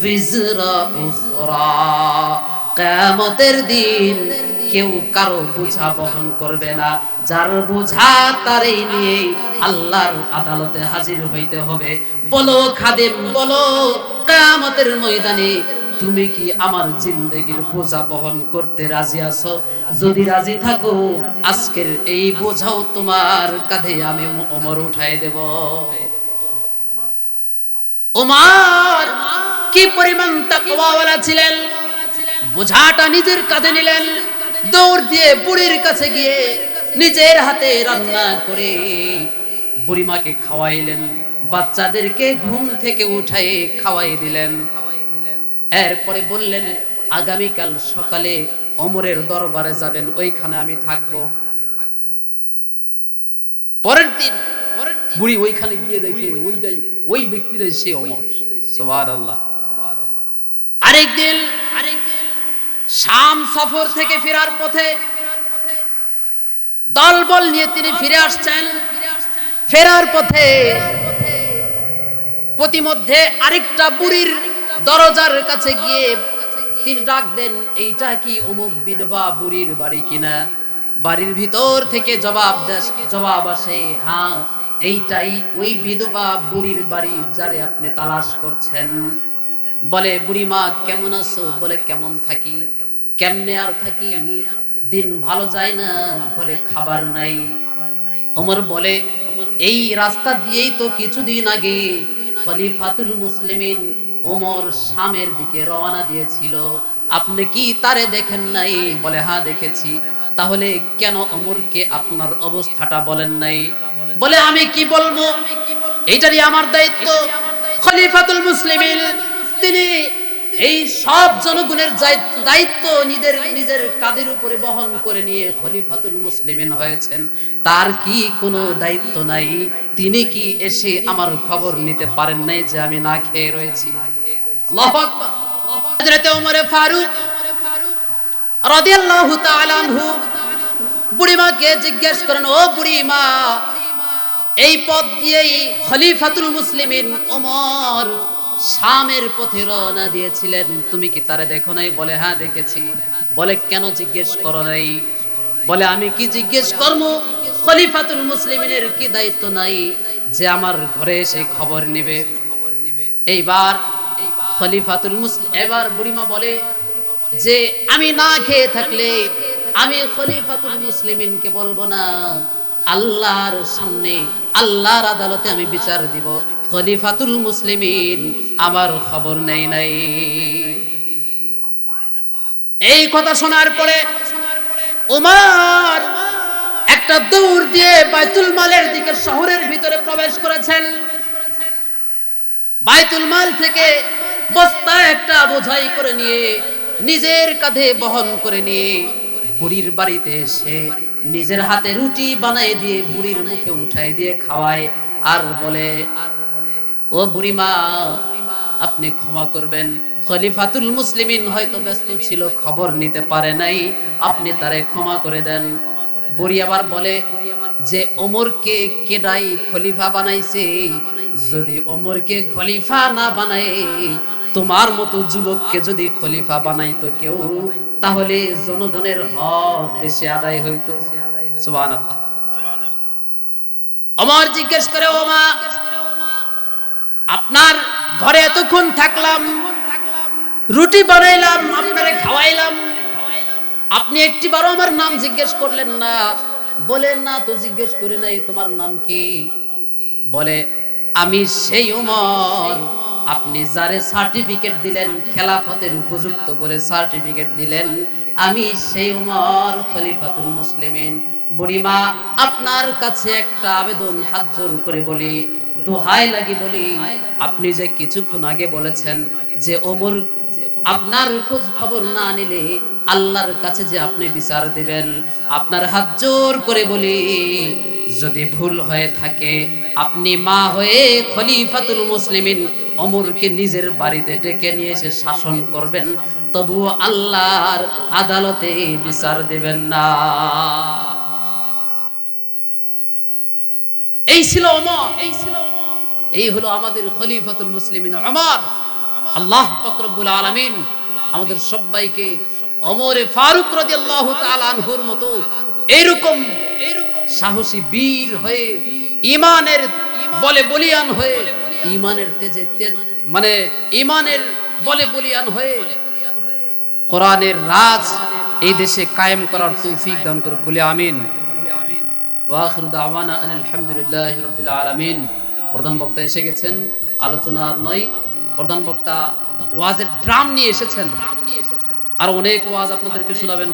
বিজরা উখরা, কিয়ামতের দিন কেউ কারো বোঝা বহন করবে না, যার বোঝা তারই নিয়ে আল্লাহর আদালতে হাজির হইতে হবে। বলো খাদেম, বলো কিয়ামতের ময়দানে তুমি কি আমার জিন্দেগির বোঝা বহন করতে রাজি আছো? যদি রাজি থাকো আজকের এই বোঝাও তোমার কাঁধে আমি ওমর উঠায় দেব। ওমর কি পরিমাণ তাকওয়াওয়ালা ছিলেন, বোঝাটা নিজের কাঁধে নিলেন, দৌড় দিয়ে বুড়ির কাছে গিয়ে নিজের হাতে রান্না করে বুড়িমাকে খাওয়াইলেন, বাচ্চাদেরকে ঘুম থেকে উঠায়ে খাওয়াই দিলেন। এরপরে বললেন, আগামীকাল সকালে ওমরের দরবারে যাবেন, ওইখানে আমি থাকব। পরের দিন বুড়ি ওইখানে গিয়ে দেখে ওই ব্যক্তিরাই সে ওমর। সুবহানাল্লাহ। আরেকদিন শাম সফর থেকে ফেরার পথে দলবল নিয়ে তিনি ফিরে আসছেন। ফেরার পথে প্রতিমধ্যে আরেকটা বুড়ির দরজার কাছে গিয়ে তিনি ডাক দেন, এইটা কি অমুক বিধবা বুড়ির বাড়ি কিনা? বাড়ির ভিতর থেকে জবাব আসে, হ্যাঁ এইটাই ওই বিধবা বুড়ির বাড়ি যারে আপনি তালাশ করছেন। বলে, বুড়িমা কেমন আছো? বলে, কেমন থাকি, কেমনে আর থাকি, দিন ভালো যায় না, ঘরে খাবার নাই। ওমর বলে, এই রাস্তা দিয়েই তো কিছুদিন আগে খলিফাতুল মুসলিমিন ওমর শামের দিকে রওনা দিয়েছিল, আপনি কি তারে দেখেন নাই? বলে, হ্যাঁ দেখেছি। তাহলে কেন ওমরকে আপনার অবস্থাটা বলেন নাই? বলে, আমি কি বলবো, এইটারই আমার দায়িত্ব। খলিফাতুল মুসলিমিন তিনি এই সব জনগণের দায়িত্ব নিজের কাঁধের উপরে বহন করে নিয়ে খলিফাতুল মুসলিমিন হয়েছেন, তার কি কোনো দায়িত্ব নাই? তিনি কি এসে আমার খবর নিতে পারেন নাই যে আমি না খেয়ে রয়েছি? আল্লাহু আকবার। হযরত ওমর ফারুক রাদিয়াল্লাহু তাআলা আনহু বুড়িমাকে জিজ্ঞেস করেন, ও বুড়িমা, এই পথ দিয়েই খলিফাতুল মুসলিমিন ওমর শামের পথে রওনা দিয়েছিলেন, তুমি কি তারে দেখো নাই? বলে, হ্যাঁ দেখেছি। বলে, কেন জিজ্ঞেস করো নাই? বলে, আমি কি জিজ্ঞেস করব? খলিফাতুল মুসলিমিনের কি দায়িত্ব নাই যে আমার ঘরে এসে খবর নেবে? এইবার খলিফাতুল মুসলিম, এবার বুড়িমা বলে যে আমি না খেয়ে থাকলে আমি খলিফাতুল মুসলিমিনকে বলবো না, আল্লাহর সামনে আল্লাহর আদালতে আমি বিচার দিব, খলিফাতুল মুসলিমিন আমার খবর নেই নাই। এই কথা শোনার পরে ওমর একটা দৌড় দিয়ে বাইতুল মালের দিকে শহরের ভিতরে প্রবেশ করেছেন। বাইতুল মাল থেকে বস্তা একটা বোঝাই করে নিয়ে নিজের কাঁধে বহন করে নিয়ে বুড়ির বাড়িতে এসে নিজের হাতে রুটি বানাই দিয়ে বুড়ির মুখে উঠাই দিয়ে খাওয়ায়, আর বলে, ও বুড়িমা আপনি ক্ষমা করবেন, খলিফাতুল মুসলিমিন হয়তো ব্যস্ত ছিল, খবর নিতে পারে নাই, আপনি তারে ক্ষমা করে দেন। বুড়ি আবার বলে যে ওমরকে কেডাই খলিফা বানাইছে? যদি ওমরকে খলিফা না বানায়, তোমার মতো যুবককে যদি খলিফা বানাইতো কেউ, তাহলে জনগণের হক বেশি আদায় হইতো। সুবহানাল্লাহ। ওমর জিজ্ঞেস করে, ও মা, আপনার ঘরে এতক্ষণ থাকলাম, রুটি বানাইলাম, আপনারে খাওয়াইলাম, আপনি একটিবারও আমার নাম জিজ্ঞেস করলেন না। বলেন, না তো জিজ্ঞেস করে নাই, তোমার নাম কি? বলে, আমি সেই ওমর, আপনি যারে সার্টিফিকেট দিলেন খেলাফতের উপযুক্ত বলে সার্টিফিকেট দিলেন, আমি সেই ওমর খলিফাতুল মুসলিমিন। বুড়িমা আপনার কাছে একটা আবেদন হাত জোর করে বলি, দোহাই লাগি বলি, আপনি যে কিছুক্ষণ আগে বলেছেন যে ওমর আপনার খোঁজ খবর না নিলে আল্লাহর কাছে যে আপনি বিচার দিবেন, আপনার হাত জোর করে বলি, যদি ভুল হয়ে থাকে আপনি মা হয়ে খলিফাতুল মুসলিমিন ওমরকে নিজের বাড়িতে ডেকে নিয়ে এসে শাসন করবেন, তবুও আল্লাহর আদালতে বিচার দিবেন না। এই ছিল ওমর, এই হলো আমাদের খলিফাতুল মুসলিমিন ওমর। আল্লাহ পাক রব্বুল আলামিন আমাদের সবাইকে ওমর ফারুক রাদিয়াল্লাহু তাআলা আনহুর মতো এরকম সাহসী বীর হয়ে, ঈমানের বলে বলিয়ান হয়ে, ঈমানের তেজে মানে ঈমানের বলে বলিয়ান হয়ে কোরআনের রাজ এই দেশে কায়েম করার তৌফিক দান করুক বলে আমিন। ওয়া আখিরু দাওয়ানা আলহামদুলিল্লাহি রাব্বিল আলামিন। প্রধান বক্তা এসে গেছেন, আলোচনা আর নয়। প্রধান বক্তা ওয়াজের ড্রাম নিয়ে এসেছেন, আর অনেক ওয়াজ আপনাদেরকে শোনাবেন।